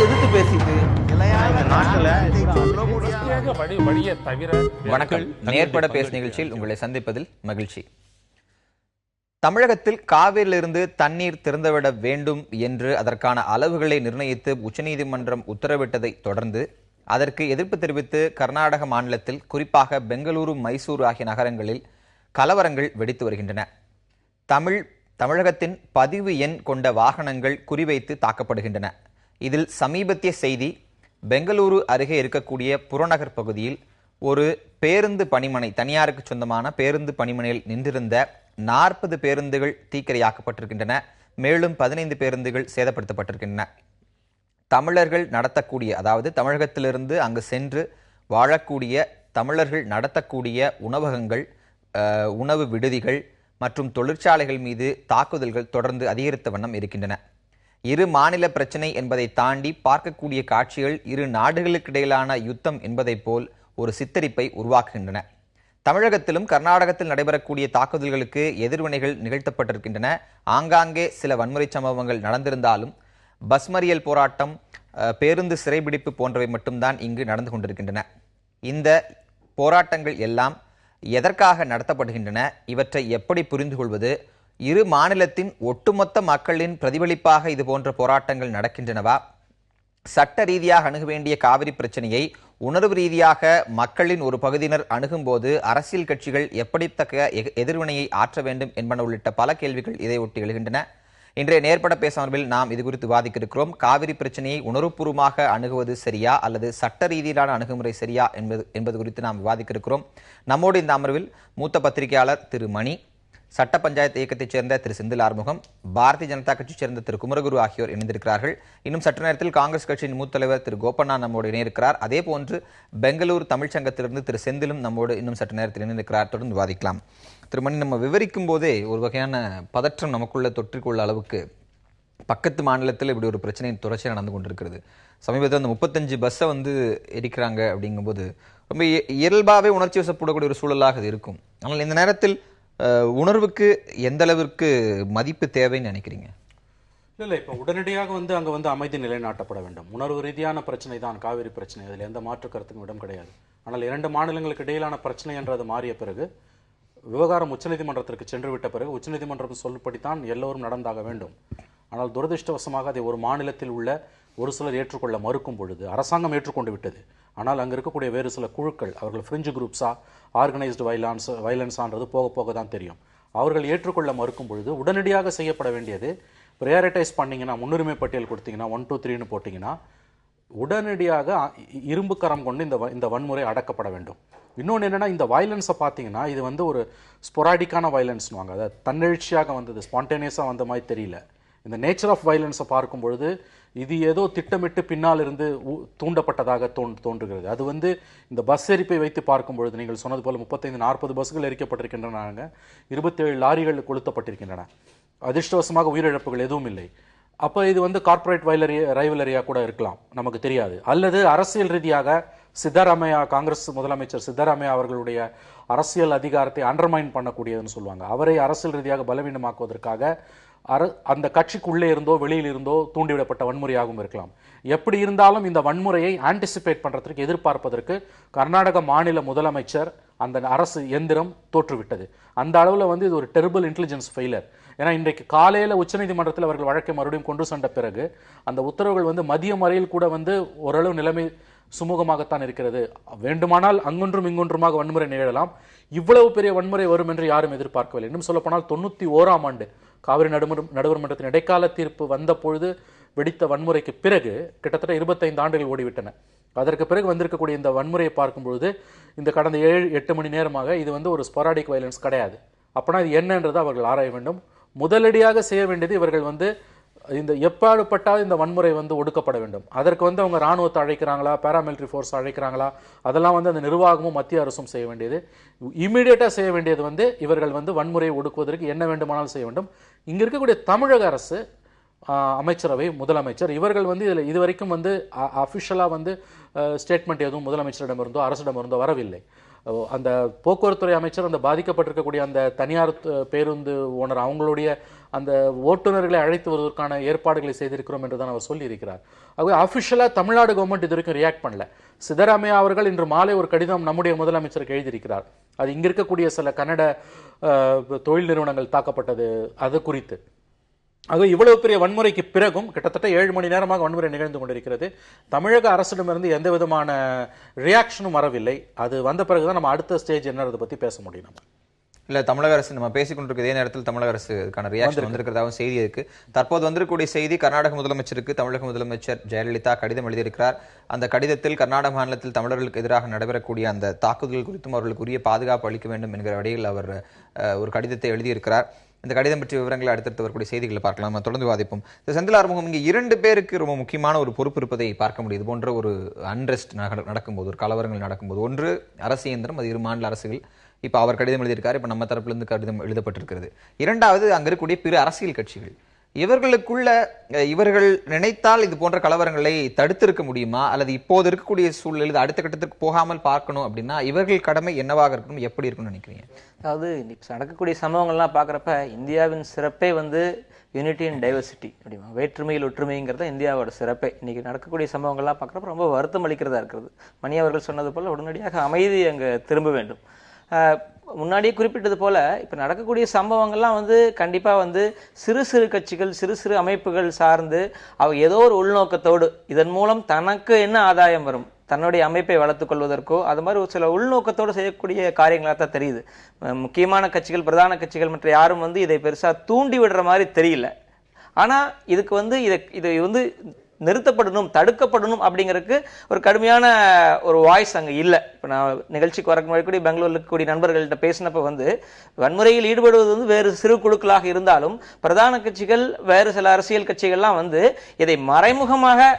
எதிர்த்து பேசிட்டு வணக்கம். நேர்பட பேசு நிகழ்ச்சியில் உங்களை சந்திப்பதில் மகிழ்ச்சி. தமிழகத்தில் காவிரியிலிருந்து தண்ணீர் திறந்துவிட வேண்டும் என்று அதற்கான அளவுகளை நிர்ணயித்து உச்சநீதிமன்றம் உத்தரவிட்டதை தொடர்ந்து அதற்கு எதிர்ப்பு தெரிவித்து கர்நாடக மாநிலத்தில் குறிப்பாக பெங்களூரு, மைசூரு ஆகிய நகரங்களில் கலவரங்கள் வெடித்து வருகின்றன. தமிழகத்தின் பதிவு எண் கொண்ட வாகனங்கள் குறிவைத்து தாக்கப்படுகின்றன. இதில் சமீபத்திய செய்தி, பெங்களூரு அருகே இருக்கக்கூடிய புறநகர் பகுதியில் ஒரு பேருந்து பணிமனை, தனியாருக்கு சொந்தமான பேருந்து பணிமனையில் நின்றிருந்த 40 பேருந்துகள் தீக்கிரையாக்கப்பட்டிருக்கின்றன. மேலும் 15 பேருந்துகள் சேதப்படுத்தப்பட்டிருக்கின்றன. தமிழர்கள் நடத்தக்கூடிய, அதாவது தமிழகத்திலிருந்து அங்கு சென்று வாழக்கூடிய தமிழர்கள் நடத்தக்கூடிய உணவகங்கள், உணவு விடுதிகள் மற்றும் தொழிற்சாலைகள் மீது தாக்குதல்கள் தொடர்ந்து அதிகரித்த வண்ணம் இருக்கின்றன. இரு மாநில பிரச்சினை என்பதை தாண்டி பார்க்கக்கூடிய காட்சிகள் இரு நாடுகளுக்கிடையிலான யுத்தம் என்பதை போல் ஒரு சித்தரிப்பை உருவாக்குகின்றன. தமிழகத்திலும் கர்நாடகத்தில் நடைபெறக்கூடிய தாக்குதல்களுக்கு எதிர்வினைகள் நிகழ்த்தப்பட்டிருக்கின்றன. ஆங்காங்கே சில வன்முறை சம்பவங்கள் நடந்திருந்தாலும் பஸ் மறியல் போராட்டம், பேருந்து சிறைபிடிப்பு போன்றவை மட்டும்தான் இங்கு நடந்து கொண்டிருக்கின்றன. இந்த போராட்டங்கள் எல்லாம் எதற்காக நடத்தப்படுகின்றன? இவற்றை எப்படி புரிந்து கொள்வது? இரு மாநிலத்தின் ஒட்டுமொத்த மக்களின் பிரதிபலிப்பாக இது போன்ற போராட்டங்கள் நடக்கின்றனவா? சட்ட ரீதியாக அணுக வேண்டிய காவிரி பிரச்சனையை உணர்வு ரீதியாக மக்களின் ஒரு பகுதியினர் அணுகும் போது அரசியல் கட்சிகள் எப்படித்தக்க எதிர்வினையை ஆற்ற வேண்டும் என்பன உள்ளிட்ட பல கேள்விகள் இதை ஒட்டி எழுகின்றன. இன்றைய நேர்பட பேசாமல் நாம் இது குறித்து விவாதிக்க இருக்கிறோம். காவிரி பிரச்சனையை உணர்வுபூர்வமாக அணுகுவது சரியா அல்லது சட்ட ரீதியிலான அணுகுமுறை சரியா என்பது குறித்து நாம் விவாதிக்க இருக்கிறோம். நம்மோடு இந்த அமர்வில் மூத்த பத்திரிகையாளர் திரு மணி, சட்ட பஞ்சாயத்து இயக்கத்தைச் சேர்ந்த திரு செந்தில் ஆறுமுகம், பாரதிய ஜனதா கட்சியைச் சேர்ந்த திரு குமரகுரு ஆகியோர் இணைந்திருக்கிறார்கள். இன்னும் சற்று நேரத்தில் காங்கிரஸ் கட்சியின் மூத்த தலைவர் திரு கோபண்ணா நம்மோடு இணையிருக்கிறார். அதே போன்று பெங்களூர் தமிழ்ச்சங்கத்திலிருந்து திரு செந்திலும் நம்மோடு இன்னும் சற்று நேரத்தில் இணைந்திருக்கிறார். தொடர்ந்து விவாதிக்கலாம். திருமணி, நம்ம விவரிக்கும் போதே ஒரு வகையான பதற்றம் நமக்குள்ள தொற்றிக்கொள்ள அளவுக்கு பக்கத்து மாநிலத்தில் இப்படி ஒரு பிரச்சனை தொடர்ச்சியாக நடந்து கொண்டிருக்கிறது. சமீபத்தில் அந்த 35 பஸ்ஸை எரிக்கிறாங்க. அப்படிங்கும்போது ரொம்ப இயல்பாகவே உணர்ச்சி வசப்படக்கூடிய ஒரு சூழலாக அது இருக்கும். ஆனால் இந்த நேரத்தில் உணர்வுக்கு எந்த அளவிற்கு மதிப்பு தேவைன்னு நினைக்கிறீங்க? இல்லை, இப்போ உடனடியாக அங்கே அமைதி நிலைநாட்டப்பட வேண்டும். உணர்வு ரீதியான பிரச்சனை தான் காவிரி பிரச்சனை, அதில் எந்த மாற்று கருத்துக்கும் இடம் கிடையாது. ஆனால் 2 மாநிலங்களுக்கு இடையிலான பிரச்சனை என்றது மாறிய பிறகு, விவகாரம் உச்சநீதிமன்றத்திற்கு சென்று விட்ட பிறகு உச்சநீதிமன்றம் சொல்லுபடித்தான் எல்லோரும் நடந்தாக வேண்டும். ஆனால் துரதிருஷ்டவசமாக அதை ஒரு மாநிலத்தில் உள்ள ஒரு சிலர் ஏற்றுக்கொள்ள மறுக்கும் பொழுது அரசாங்கம் ஏற்றுக்கொண்டு விட்டது. ஆனால் அங்கே இருக்கக்கூடிய வேறு சில குழுக்கள், அவர்கள் ஃப்ரிஞ்சு குரூப்ஸா, ஆர்கனைஸ்டு வைலன்ஸான்றது போக போக தான் தெரியும். அவர்கள் ஏற்றுக்கொள்ள மறுக்கும் பொழுது உடனடியாக செய்யப்பட வேண்டியது, ப்ரையாரிட்டைஸ் பண்ணிங்கன்னா, முன்னுரிமை பட்டியல் கொடுத்தீங்கன்னா, 1, 2, 3ன்னு போட்டிங்கன்னா உடனடியாக இரும்பு கரம் கொண்டு இந்த வன்முறை அடக்கப்பட வேண்டும். இன்னொன்று என்னென்னா, இந்த வயலன்ஸை பார்த்தீங்கன்னா இது ஒரு ஸ்பொராடிக்கான வயலன்ஸ்னு வாங்க, அதாவது தன்னெழுச்சியாக வந்தது, ஸ்பான்டேனியஸாக வந்த மாதிரி தெரியல. இந்த நேச்சர் ஆஃப் வயலன்ஸை பார்க்கும் பொழுது இது ஏதோ திட்டமிட்டு பின்னால் இருந்து தூண்டப்பட்டதாக தோன்றுகிறது. அது இந்த பஸ் எரிப்பை வைத்து பார்க்கும் பொழுது நீங்கள் சொன்னது போல 35-40 பஸ்கள் எரிக்கப்பட்டிருக்கின்றன, 27 லாரிகள் கொளுத்தப்பட்டிருக்கின்றன. அதிர்ஷ்டவசமாக உயிரிழப்புகள் எதுவும் இல்லை. அப்போ இது கார்ப்பரேட் ரைவலரியா கூட இருக்கலாம், நமக்கு தெரியாது. அல்லது அரசியல் ரீதியாக சித்தராமையா, காங்கிரஸ் முதலமைச்சர் சித்தராமையா அவர்களுடைய அரசியல் அதிகாரத்தை அண்டர்மைன் பண்ணக்கூடியதுன்னு சொல்லுவாங்க. அவரை அரசியல் ரீதியாக பலவீனமாக்குவதற்காக அந்த கட்சிக்குள்ளே இருந்தோ வெளியில் இருந்தோ தூண்டிவிடப்பட்ட வன்முறையாகவும் இருக்கலாம். எப்படி இருந்தாலும் இந்த வன்முறையை ஆன்டிசிபேட் பண்றதற்கு, எதிர்பார்ப்பதற்கு கர்நாடக மாநில முதலமைச்சர், அந்த அரசு எந்திரம் தோற்றுவிட்டது. அந்த அளவில் இது ஒரு டெரிபிள் இன்டெலிஜென்ஸ் ஃபெயிலர். ஏன்னா இன்றைக்கு காலையில் உச்சநீதிமன்றத்தில் அவர்கள் வழக்கை மறுபடியும் கொண்டு சென்ற பிறகு அந்த உத்தரவுகள் மதியம் வரையில் கூட ஓரளவு நிலைமை சுமூகமாகத்தான் இருக்கிறது. வேண்டுமானால் அங்கொன்றும் இங்கொன்றுமாக வன்முறை நிகழலாம். இவ்வளவு பெரிய வன்முறை வரும் என்று யாரும் எதிர்பார்க்கவில்லை. இன்னும் சொல்ல போனால் 91ஆம் ஆண்டு காவிரி நடுவர் மன்றத்தின் இடைக்கால தீர்ப்பு வந்த பொழுது வெடித்த வன்முறைக்கு பிறகு கிட்டத்தட்ட 25 ஆண்டுகள் ஓடிவிட்டன. அதற்கு பிறகு வந்திருக்கக்கூடிய இந்த வன்முறையை பார்க்கும்பொழுது இந்த கடந்த 7-8 மணி நேரமாக இது ஒரு ஸ்பொராடிக் வயலன்ஸ் கிடையாது. அப்பனா இது என்னன்றதை அவர்கள் ஆராய வேண்டும். முதலடியாக செய்ய வேண்டியது, இவர்கள் இந்த எப்பாடுபட்டால் இந்த வன்முறை ஒடுக்கப்பட வேண்டும். அதற்கு அவங்க ராணுவத்தை அழைக்கிறாங்களா, பாராமிலிட்டரி ஃபோர்ஸ் அழைக்கிறாங்களா, அதெல்லாம் அந்த நிர்வாகமும் மத்திய அரசும் செய்ய வேண்டியது. இமீடியட்டா செய்ய வேண்டியது இவர்கள் வன்முறையை ஒடுக்குவதற்கு என்ன வேண்டுமானாலும் செய்ய வேண்டும். இங்க இருக்கக்கூடிய தமிழக அரசு, அமைச்சரவை, முதலமைச்சர், இவர்கள் இதில் இதுவரைக்கும் அஃபிஷியலா ஸ்டேட்மெண்ட் எதுவும் முதலமைச்சரிடமிருந்தோ அரசிடமிருந்தோ வரவில்லை. அந்த போக்குவரத்துறை அமைச்சர் அந்த பாதிக்கப்பட்டிருக்கக்கூடிய அந்த தனியார் பேருந்து ஓனர் அவங்களுடைய அந்த ஓட்டுநர்களை அழைத்து வருவதற்கான ஏற்பாடுகளை செய்திருக்கிறோம் என்று தான் அவர் சொல்லியிருக்கிறார். ஆகவே அஃபிஷியலாக தமிழ்நாடு கவர்மெண்ட் இது வரைக்கும் ரியாக்ட் பண்ணல. சித்தராமையா அவர்கள் இன்று மாலை ஒரு கடிதம் நம்முடைய முதலமைச்சருக்கு எழுதியிருக்கிறார். அது இங்க இருக்கக்கூடிய சில கன்னட தொழில் நிறுவனங்கள் தாக்கப்பட்டது அது குறித்து. ஆக இவ்வளவு பெரிய வன்முறைக்கு பிறகும் கிட்டத்தட்ட 7 மணி நேரமாக வன்முறை நிகழ்ந்து கொண்டிருக்கிறது. தமிழக அரசிடமிருந்து எந்த விதமான ரியாக்ஷனும் வரவில்லை. அது வந்த பிறகுதான் நம்ம அடுத்த ஸ்டேஜ் என்னதை பத்தி பேச முடியும். நம்ம இல்ல தமிழக அரசு நம்ம பேசிக்கொண்டிருக்க இதே நேரத்தில் தமிழக அரசுக்கான ரியாக்ஷன் வந்திருக்கிறதாகவும் செய்தி இருக்கு. தற்போது வந்திருக்கக்கூடிய செய்தி, கர்நாடக முதலமைச்சருக்கு தமிழக முதலமைச்சர் ஜெயலலிதா கடிதம் எழுதியிருக்கிறார். அந்த கடிதத்தில் கர்நாடக மாநிலத்தில் தமிழர்களுக்கு எதிராக நடைபெறக்கூடிய அந்த தாக்குதல் குறித்தும் அவர்களுக்கு உரிய பாதுகாப்பு அளிக்க வேண்டும் என்கிற வழியில் அவர் ஒரு கடிதத்தை எழுதியிருக்கிறார். இந்த கடிதம் பற்றிய விவரங்களை அடுத்தடுத்து வரக்கூடிய செய்திகளை பார்க்கலாம். நம்ம தொடர்ந்து வாதிப்போம். செந்தில் ஆறுமுகம், இங்கே 2 பேருக்கு ரொம்ப முக்கியமான ஒரு பொறுப்பு இருப்பதை பார்க்க முடியுது. போன்ற ஒரு அன்ரெஸ்ட் நடக்கும்போது, ஒரு கலவரங்கள் நடக்கும்போது, ஒன்று அரசு இயந்திரம், அது 2 மாநில அரசுகள். இப்ப அவர் கடிதம் எழுதியிருக்காரு, இப்ப நம்ம தரப்புல இருந்து கடிதம் எழுதப்பட்டிருக்கிறது. 2வது அங்க இருக்கக்கூடிய பிற அரசியல் கட்சிகள். இவர்களுக்குள்ள இவர்கள் நினைத்தால் இது போன்ற கலவரங்களை தடுத்திருக்க முடியுமா, அல்லது இப்போது இருக்கக்கூடிய சூழ்நிலை அடுத்த கட்டத்திற்கு போகாமல் பார்க்கணும் அப்படின்னா இவர்கள் கடமை என்னவாக இருக்கணும், எப்படி இருக்கும்னு நினைக்கிறீங்க? அதாவது நடக்கக்கூடிய சம்பவங்கள்லாம் பார்க்குறப்ப இந்தியாவின் சிறப்பே யூனிட்டி அண்ட் டைவர்சிட்டி அப்படிமா, வேற்றுமையில் ஒற்றுமைங்கிறத இந்தியாவோட சிறப்பே. இன்னைக்கு நடக்கக்கூடிய சம்பவங்கள்லாம் பார்க்குறப்ப ரொம்ப வருத்தம் அளிக்கிறதா இருக்கிறது. மணி அவர்கள் சொன்னது போல உடனடியாக அமைதி அங்கே திரும்ப வேண்டும். முன்னாடியே குறிப்பிட்டது போல இப்ப நடக்கக்கூடிய சம்பவங்கள்லாம் கண்டிப்பா சிறு சிறு கட்சிகள், சிறு சிறு அமைப்புகள் சார்ந்து ஏதோ ஒரு உள்நோக்கத்தோடு இதன் மூலம் தனக்கு என்ன ஆதாயம் வரும், தன்னுடைய அமைப்பை வளர்த்துக் கொள்வதற்கோ அது மாதிரி ஒரு சில உள்நோக்கத்தோடு செய்யக்கூடிய காரியங்களாக தான் தெரியுது. முக்கியமான கட்சிகள், பிரதான கட்சிகள் மற்ற யாரும் இதை பெருசா தூண்டி விடுற மாதிரி தெரியல. ஆனா இதுக்கு இதை நிறுத்தப்படணும், தடுக்கப்படணும் அப்படிங்கிறதுக்கு ஒரு கடுமையான ஒரு வாய்ஸ் அங்க இல்லை. இப்ப நான் நிகழ்ச்சிக்கு வரக்கூடிய பெங்களூர்ல இருக்கக்கூடிய நண்பர்கள்ட்ட பேசினப்ப வன்முறையில் ஈடுபடுவது வேறு சிறு குழுக்களாக இருந்தாலும் பிரதான கட்சிகள், வேறு சில அரசியல் கட்சிகள்லாம் இதை மறைமுகமாக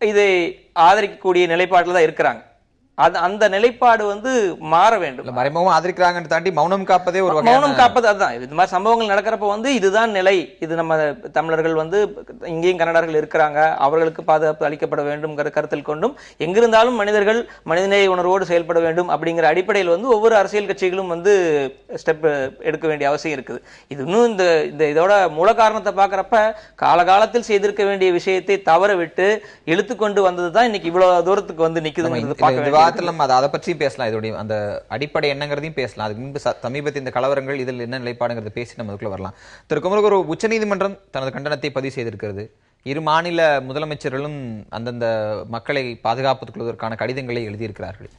இதை ஆதரிக்கக்கூடிய நிலைப்பாட்டில் தான் இருக்கிறாங்க. அந்த நிலைப்பாடு மாற வேண்டும். மறைமுகம் ஆதரிக்கிறாங்கன்னு தாண்டி மௌனம் காப்பதே ஒரு மௌனம் காப்பது. அதுதான் இது மாதிரி சம்பவங்கள் நடக்கிறப்ப இதுதான் நிலை. இது நம்ம தமிழர்கள் இங்கேயும் கன்னடர்கள் இருக்கிறாங்க, அவர்களுக்கு பாதுகாப்பு அளிக்கப்பட வேண்டும் கருத்தில் கொண்டும் எங்கிருந்தாலும் மனிதர்கள் மனிதநேய உணர்வோடு செயல்பட வேண்டும் அப்படிங்கிற அடிப்படையில் ஒவ்வொரு அரசியல் கட்சிகளும் ஸ்டெப் எடுக்க வேண்டிய அவசியம் இருக்குது. இது இன்னும் இந்த இதோட மூல காரணத்தை பார்க்கறப்ப காலகாலத்தில் செய்திருக்க வேண்டிய விஷயத்தை தவற விட்டு இழுத்து கொண்டு வந்ததுதான் இன்னைக்கு இவ்வளவு தூரத்துக்கு நிக்குதுங்கிறது பார்க்க வேண்டும். அதை பற்றியும் பேசலாம், இதோடைய அந்த அடிப்படை என்னங்கிறதையும் பேசலாம். அதுக்கு முன்பு சமீபத்தில் இந்த கலவரங்கள் இதில் என்ன நிலைப்பாடுங்கிறத பேசி நம்ம அதுக்குள்ள வரலாம். திரு குமரகுரு, உச்சநீதிமன்றம் தனது கண்டனத்தை பதிவு செய்திருக்கிறது. 2 மாநில முதலமைச்சர்களும் அந்தந்த மக்களை பாதுகாப்புக் கொள்வதற்கான கடிதங்களை எழுதியிருக்கிறார்கள்.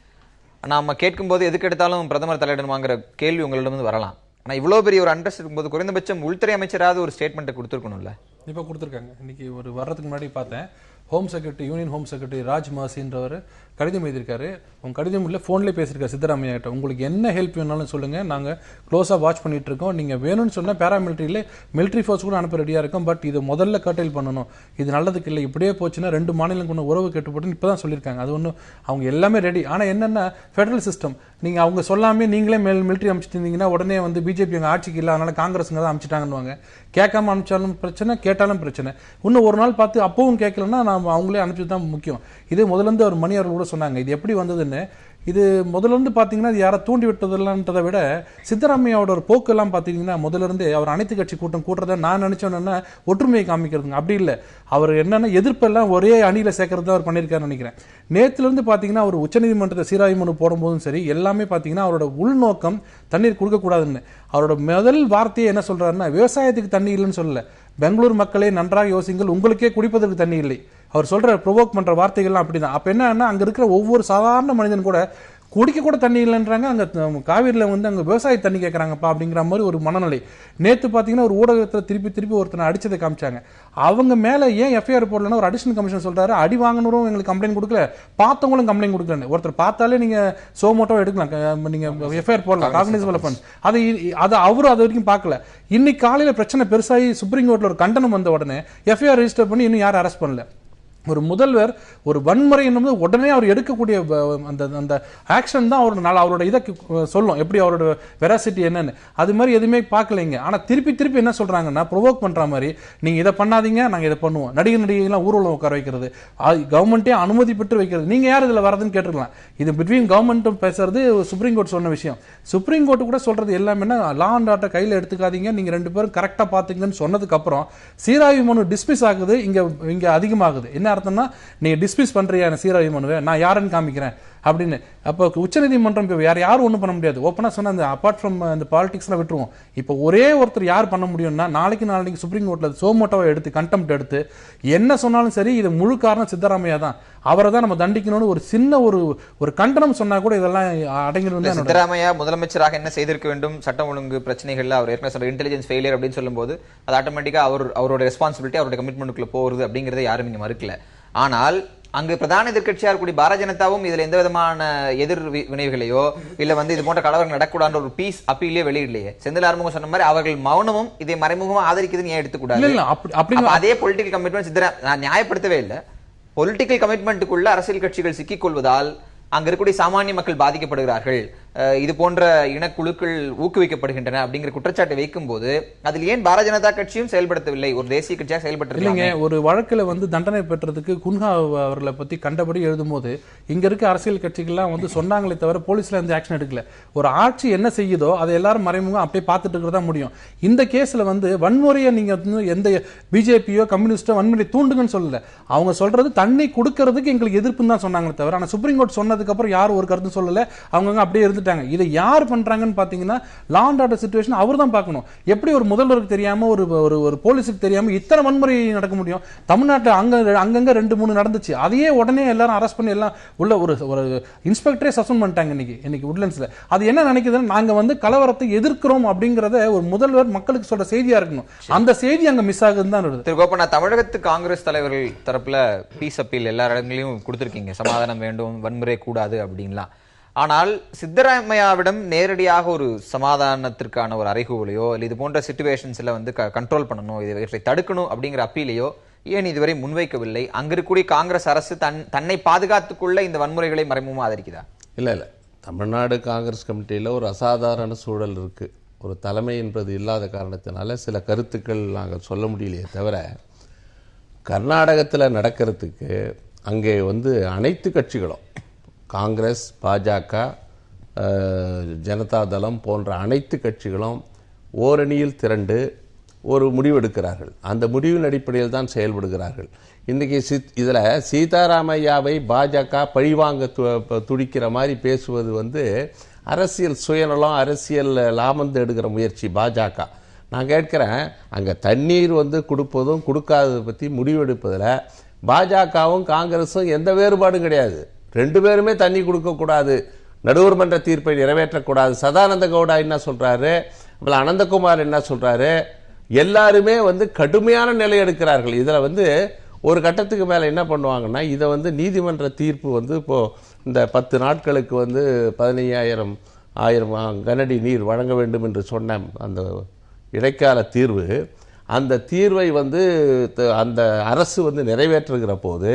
நாம கேட்கும் போது எதுக்கு எடுத்தாலும் பிரதமர் தலையிடணுமாங்கிற கேள்வி உங்களிடம் வரலாம். ஆனா இவ்வளவு பெரிய ஒரு அண்ட்ரஸ்ட் இருக்கும்போது குறைந்தபட்சம் உள்துறை அமைச்சராவது ஒரு ஸ்டேட்மெண்ட் கொடுத்துருக்கணும்ல. இப்ப கொடுத்துருக்காங்க. இன்னைக்கு ஒரு வர்றதுக்கு முன்னாடி பார்த்தேன், home secretary, union home secretary Raj மாசின்றவர் கடிதம் எழுதியிருக்காரு. உங்க கடிதம் இல்லை, போன்லேயே பேசியிருக்காரு சித்தராமையா கிட்ட. உங்களுக்கு என்ன ஹெல்ப் வேணாலும் சொல்லுங்க, நாங்க க்ளோஸா வாட்ச் பண்ணிட்டு இருக்கோம். நீங்க வேணும்னு சொன்னா பேராமிலிட்டரியில மிலிட்டரி ஃபோர்ஸ் கூட அனுப்ப ரெடியா இருக்கும். பட் இது முதல்ல கர்டைல் பண்ணணும், இது நல்லதுக்கு இல்லை. இப்படியே போச்சுன்னா 2 மாநிலம் கொண்டு உறவு கெட்டுப்பட்டு இப்பதான் சொல்லியிருக்காங்க. அது ஒன்றும் அவங்க எல்லாமே ரெடி. ஆனா என்னன்னா ஃபெடரல் சிஸ்டம், நீங்க அவங்க சொல்லாமே நீங்களே மிலிட்டரி அமைச்சிருந்தீங்கன்னா உடனே பிஜேபி அங்க ஆட்சிக்கு இல்லை, அதனால காங்கிரஸ்ங்க தான் அமைச்சிட்டாங்கன்னு. கேட்காம அனுப்பிச்சாலும் பிரச்சனை, கேட்டாலும் பிரச்சனை. இன்னும் ஒரு நாள் பார்த்து அப்பவும் கேட்கலன்னா நாம அவங்களே அனுப்பிச்சது தான் முக்கியம். இது முதல்ல இருந்து அவர் மணி அவர்கள் கூட சொன்னாங்க. இது எப்படி வந்ததுன்னு, இது முதல்ல இருந்து பாத்தீங்கன்னா யாரை தூண்டி விட்டதில்லன்றதை விட சித்தராமையாவோட ஒரு போக்கு எல்லாம் பாத்தீங்கன்னா முதல்ல இருந்து அவர் அனைத்து கட்சி கூட்டம் கூட்டுறத நான் நினைச்சோன்னா ஒற்றுமையை காமிக்கிறதுங்க. அப்படி இல்லை, அவர் என்னன்னா எதிர்ப்பெல்லாம் ஒரே அணியில சேர்க்கறத அவர் பண்ணியிருக்காருன்னு நினைக்கிறேன். நேத்துல இருந்து பாத்தீங்கன்னா அவர் உச்சநீதிமன்றத்தை சீராய்வு மனு போடும்போதும் சரி, எல்லாமே பாத்தீங்கன்னா அவரோட உள்நோக்கம் தண்ணீர் கொடுக்க கூடாதுன்னு. அவரோட முதல் வார்த்தையை என்ன சொல்றாருன்னா, விவசாயத்துக்கு தண்ணி இல்லைன்னு சொல்லல, பெங்களூர் மக்களே நன்றாக யோசிங்கள், உங்களுக்கே குடிப்பதற்கு தண்ணி இல்லை. அவர் சொல்ற ப்ரொவோக் பண்ற வார்த்தைகள்லாம் அப்படிதான். அப்ப என்னன்னா அங்க இருக்கிற ஒவ்வொரு சாதாரண மனிதன் கூட குடிக்க கூட தண்ணி இல்லைன்றாங்க. அங்க காவிரியில அங்க விவசாய தண்ணி கேட்கறாங்கப்பா அப்படிங்கிற மாதிரி ஒரு மனநிலை. நேத்து பாத்தீங்கன்னா ஒரு ஊடகத்துல திருப்பி ஒருத்தனை அடிச்சதை காமிச்சாங்க. அவங்க மேல ஏன் எஃப்ஐஆர் போடலன்னா ஒரு அடிஷனல் கமிஷன் சொல்றாரு, அடி வாங்கினரும் எங்களுக்கு கம்ப்ளைண்ட் கொடுக்கல, பார்த்தவங்களும் கம்ப்ளைண்ட் கொடுக்கல. ஒருத்தர் பார்த்தாலே நீங்க சோமோட்டோ எடுக்கலாம், நீங்க எஃப்ஐஆர் போடலாம், காக்னிசபிள் ஆஃபென்ஸ். அதை அவரும் அது வரைக்கும் பார்க்கல. இன்னைக்கு காலையில பிரச்சனை பெருசாகி சுப்ரீம் கோர்ட்ல ஒரு கண்டனம் வந்த உடனே எஃப்ஐஆர் ரெஜிஸ்டர் பண்ணி இன்னும் யாரும் அரெஸ்ட் பண்ணல. ஒரு முதல்வர் ஒரு வன்முறை என்பது உடனே அவர் எடுக்கக்கூடிய அந்த அந்த ஆக்ஷன் தான் அவரோட இதை சொல்லும், எப்படி அவரோட வெராசிட்டி என்னன்னு. அது மாதிரி எதுவுமே பார்க்கலைங்க. ஆனா திருப்பி திருப்பி என்ன சொல்றாங்கன்னா, ப்ரொவோக் பண்ற மாதிரி நீங்க இதை பண்ணாதீங்க, நாங்க இதை பண்ணுவோம். நடிகைலாம் ஊர்வலம் உட்கார வைக்கிறது, கவர்மெண்டே அனுமதி பெற்று வைக்கிறது. நீங்க யார் இதுல வரதுன்னு கேட்டுருக்கலாம். இது பிட்வீன் கவர்மெண்ட்டும் பேசுறது சுப்ரீம் கோர்ட் சொன்ன விஷயம். சுப்ரீம் கோர்ட் கூட சொல்றது எல்லாமே லா அண்ட் ஆர்டர் கையில எடுத்துக்காதீங்க, நீங்க 2 பேரும் கரெக்டா பாத்துங்கன்னு சொன்னதுக்கு அப்புறம் சீராய்வு மனு டிஸ்மிஸ் ஆகுது, இங்க அதிகமாகுது. என்ன அர்த்தம்னா, நீ டிஸ்மிஸ் பண்றியா சீராய்வு மனுவை, நான் யாருன்னு காமிக்கிறேன் அப்படின்னு. அப்போ உச்சநீதிமன்றம் யாரும் ஒன்றும் பண்ண முடியாது. ஓப்பனா சொன்ன அந்த அப்பார்ட் ஃப்ரம் அந்த பாலிடிக்ஸ்லாம் விட்டுருவோம். இப்போ ஒரே ஒருத்தர் யார் பண்ண முடியும்னா, நாளைக்கு சுப்ரீம் கோர்ட்ல சோமோட்டோவை எடுத்து கண்டெம்ட் எடுத்து என்ன சொன்னாலும் சரி, இது முழு காரணம் சித்தராமையா தான், அவரை தான் நம்ம தண்டிக்கணும்னு ஒரு சின்ன ஒரு கண்டனம் சொன்னா கூட இதெல்லாம் அடங்கிடும். சித்தராமையா முதலமைச்சராக என்ன செய்திருக்க வேண்டும், சட்டம் ஒழுங்கு பிரச்சனைகள்ல அவர் ஏற்கனவே சொல்ற இன்டெலிஜென்ஸ் ஃபெயிலியர் அப்படின்னு சொல்லும்போது அது ஆட்டோமேட்டிக்கா அவரோட ரெஸ்பான்சிபிலிட்டி, அவருடைய கமிட்மெண்ட்டுக்குள்ள போறது அப்படிங்கறத யாரும் இங்க மறுக்கல. ஆனால் அங்கு பிரதான எதிர்க்கட்சியா இருக்கக்கூடிய பாரதிய ஜனதாவும் இதுல எந்த விதமான எதிர் வினைகளையோ இல்ல இது போன்ற கலவரங்கள் நடக்கூடாது ஒரு பீஸ் அப்பீலே வெளியிடலையே. செந்தில் ஆறுமுகம் சொன்ன மாதிரி அவர்கள் மௌனமும் இதை மறைமுகமா ஆதரிக்குதுன்னு ஏன் எடுத்துக்கூடாது? அதே பொலிட்டிக்கல் கமிட்மெண்ட் நான் நியாயப்படுத்தவே இல்லை. பொலிட்டிக்கல் கமிட்மெண்ட்டுக்குள்ள அரசியல் கட்சிகள் சிக்கிக் கொள்வதால் அங்க இருக்கக்கூடிய சாமானிய மக்கள் பாதிக்கப்படுகிறார்கள், இது போன்ற இனக்குழுக்கள் ஊக்குவிக்கப்படுகின்றன அப்படிங்கிற குற்றச்சாட்டை வைக்கும் போது அதில் ஏன் பாரதிய ஜனதா கட்சியும் செயல்படுத்தவில்லை, ஒரு தேசிய கட்சியாக செயல்பட்டு? ஒரு வழக்குல தண்டனை பெற்றதுக்கு குன்ஹா அவர்களை பத்தி கண்டபடி எழுதும் போது இங்க இருக்க அரசியல் கட்சிகள்லாம் சொன்னாங்களே தவிர போலீஸ்ல எந்த ஆக்ஷன் எடுக்கல. ஒரு ஆட்சி என்ன செய்யுதோ அதை எல்லாரும் மறைமுகம் அப்படியே பார்த்துட்டு இருக்கிறதா முடியும். இந்த கேஸ்ல வன்முறையை நீங்க எந்த பிஜேபியோ கம்யூனிஸ்டோ வன்முறை தூண்டுங்கன்னு சொல்லல. அவங்க சொல்றது தண்ணி கொடுக்கறதுக்கு எங்களுக்கு எதிர்ப்புன்னு தான் சொன்னாங்களே தவிர, ஆனா சுப்ரீம் கோர்ட் சொன்னதுக்கு அப்புறம் யாரும் ஒரு கருத்து சொல்லல, அவங்க அப்படியே இருந்து. இதை யார் பண்றாங்கன்னு பாத்தீங்கன்னா, லா அண்ட் ஆர்டர் சிச்சுவேஷன் அவர் தான் பார்க்கணும். எப்படி ஒரு முதல்வருக்கு தெரியாம ஒரு போலீஸுக்கு தெரியாம இத்தனை வன்முறை நடக்க முடியும்? தமிழ்நாட்டில் அங்கங்க 2-3 நடந்துச்சு. அதையே உடனே எல்லாரும் அரெஸ்ட் பண்ணி எல்லாம் உள்ள ஒரு இன்ஸ்பெக்டரே சஸ்பெண்ட் பண்ணிட்டாங்க இன்னைக்கு உட்லண்ட்ஸ்ல. அது என்ன நினைக்குதுன்னா, நாங்க கலவரத்தை எதிர்க்கிறோம் அப்படிங்கறத ஒரு முதல்வர் மக்களுக்கு சொல்ற செய்தியா இருக்கணும். அந்த செய்தி அங்க மிஸ் ஆகுதுன்னு தான் வருது. திரு கோபண்ணா, தமிழகத்து காங்கிரஸ் தலைவர்கள் தரப்புல பீஸ் அப்பீல் எல்லா இடங்களையும் கொடுத்திருக்கீங்க, சமாதானம் வேண்டும், வன்முறை கூடாது அப்படின்லாம். ஆனால் சித்தராமையாவிடம் நேரடியாக ஒரு சமாதானத்திற்கான ஒரு அறைகூவலையோ இல்லை இது போன்ற சிச்சுவேஷன்ஸ்ல கண்ட்ரோல் பண்ணணும், இவற்றை தடுக்கணும் அப்படிங்கிற அப்பீலையோ ஏன் இதுவரை முன்வைக்கவில்லை? அங்க இருக்கக்கூடிய காங்கிரஸ் அரசு தன்னை பாதுகாத்துக்குள்ள இந்த வன்முறைகளை மறைமுகமா ஆதரிக்குதா? இல்ல தமிழ்நாடு காங்கிரஸ் கமிட்டியில ஒரு அசாதாரண சூழல் இருக்கு. ஒரு தலைமை என்பது இல்லாத காரணத்தினால சில கருத்துக்கள் நாங்கள் சொல்ல முடியலையே தவிர, கர்நாடகத்தில் நடக்கிறதுக்கு அங்கே அனைத்து கட்சிகளும் காங்கிரஸ், பாஜக, ஜனதாதளம் போன்ற அனைத்து கட்சிகளும் ஓரணியில் திரண்டு ஒரு முடிவெடுக்கிறார்கள். அந்த முடிவின் அடிப்படையில் தான் செயல்படுகிறார்கள். இன்றைக்கி இதில் சீதாராமையாவை பாஜக பழிவாங்க துடிக்கிற மாதிரி பேசுவது அரசியல் சுயநலம், அரசியல் லாபம் எடுக்கிற முயற்சி பாஜக. நான் கேட்குறேன், அங்கே தண்ணீர் கொடுப்பதும் கொடுக்காததை பற்றி முடிவெடுப்பதில் பாஜகவும் காங்கிரஸும் எந்த வேறுபாடும் கிடையாது. 2 பேருமே தண்ணி கொடுக்கக்கூடாது, நடுவர் மன்ற தீர்ப்பை நிறைவேற்றக்கூடாது. சதானந்த கவுடா என்ன சொல்றாரு, அனந்தகுமார் என்ன சொல்றாரு, எல்லாருமே கடுமையான நிலை எடுக்கிறார்கள். இதுல ஒரு கட்டத்துக்கு மேல என்ன பண்ணுவாங்கன்னா, இதை நீதிமன்ற தீர்ப்பு இப்போ இந்த 10 நாட்களுக்கு 15,000 கனஅடி நீர் வழங்க வேண்டும் என்று சொன்ன அந்த இடைக்கால தீர்வு, அந்த தீர்வை அந்த அரசு நிறைவேற்றுகிற போது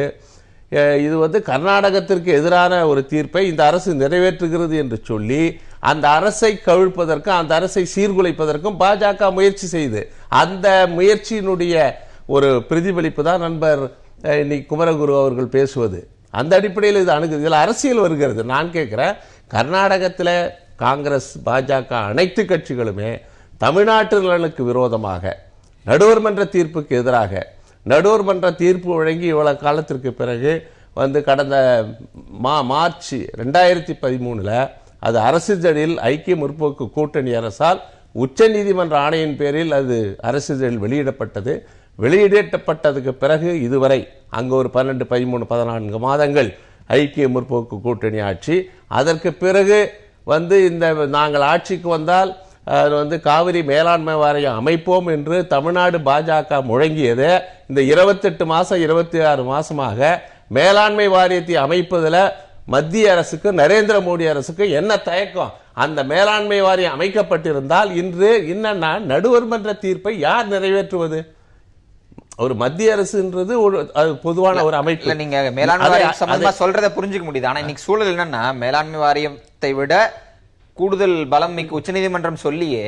இது கர்நாடகத்திற்கு எதிரான ஒரு தீர்ப்பை இந்த அரசு நிறைவேற்றுகிறது என்று சொல்லி அந்த அரசை கவிழ்ப்பதற்கும் அந்த அரசை சீர்குலைப்பதற்கும் பாஜக முயற்சி செய்து, அந்த முயற்சியினுடைய ஒரு பிரதிபலிப்பு தான் நண்பர் இன்னைக்கு குமரகுரு அவர்கள் பேசுவது. அந்த அடிப்படையில் இது அணுகுது. இதில் அரசியல் வருகிறது. நான் கேட்கிறேன், கர்நாடகத்தில் காங்கிரஸ், பாஜக அனைத்து கட்சிகளுமே தமிழ்நாட்டு நலனுக்கு விரோதமாக, நடுவர் மன்ற தீர்ப்புக்கு எதிராக, நடுவர் மன்ற தீர்ப்பு வழங்கி இவ்வளவு காலத்திற்கு பிறகு கடந்த மார்ச் 2013 அது அரசிதழில் ஐக்கிய முற்போக்கு கூட்டணி அரசால் உச்ச நீதிமன்ற ஆணையின் பேரில் அது அரசிதழில் வெளியிடப்பட்டது. வெளியிடப்பட்டதுக்கு பிறகு இதுவரை அங்கு ஒரு 12, 13, 14 மாதங்கள் ஐக்கிய முற்போக்கு கூட்டணி ஆட்சி. அதற்கு பிறகு இந்த நாங்கள் ஆட்சிக்கு வந்தால் காவிரி மேலாண்மை வாரியம் அமைப்போம் என்று தமிழ்நாடு பாஜக முழங்கியது. இந்த 28 மாசம் 26 மாசமாக மேலாண்மை வாரியத்தை அமைப்பதில் மத்திய அரசுக்கு, நரேந்திர மோடி அரசுக்கு என்ன தயக்கம்? அந்த மேலாண்மை வாரியம் அமைக்கப்பட்டிருந்தால் இன்று என்னன்னா, நடுவர் மன்ற தீர்ப்பை யார் நிறைவேற்றுவது? ஒரு மத்திய அரசுன்றது ஒரு அது பொதுவான ஒரு அமைப்பு. இல்ல நீங்க மேலாண்மை வாரியம் சம்பந்தமா சொல்றதை புரிஞ்சுக்க முடியுது. ஆனா இன்னைக்கு சூழல் என்னன்னா, மேலாண்மை வாரியத்தை விட கூடுதல் பலம் மிக்க உச்சநீதிமன்றம் சொல்லியே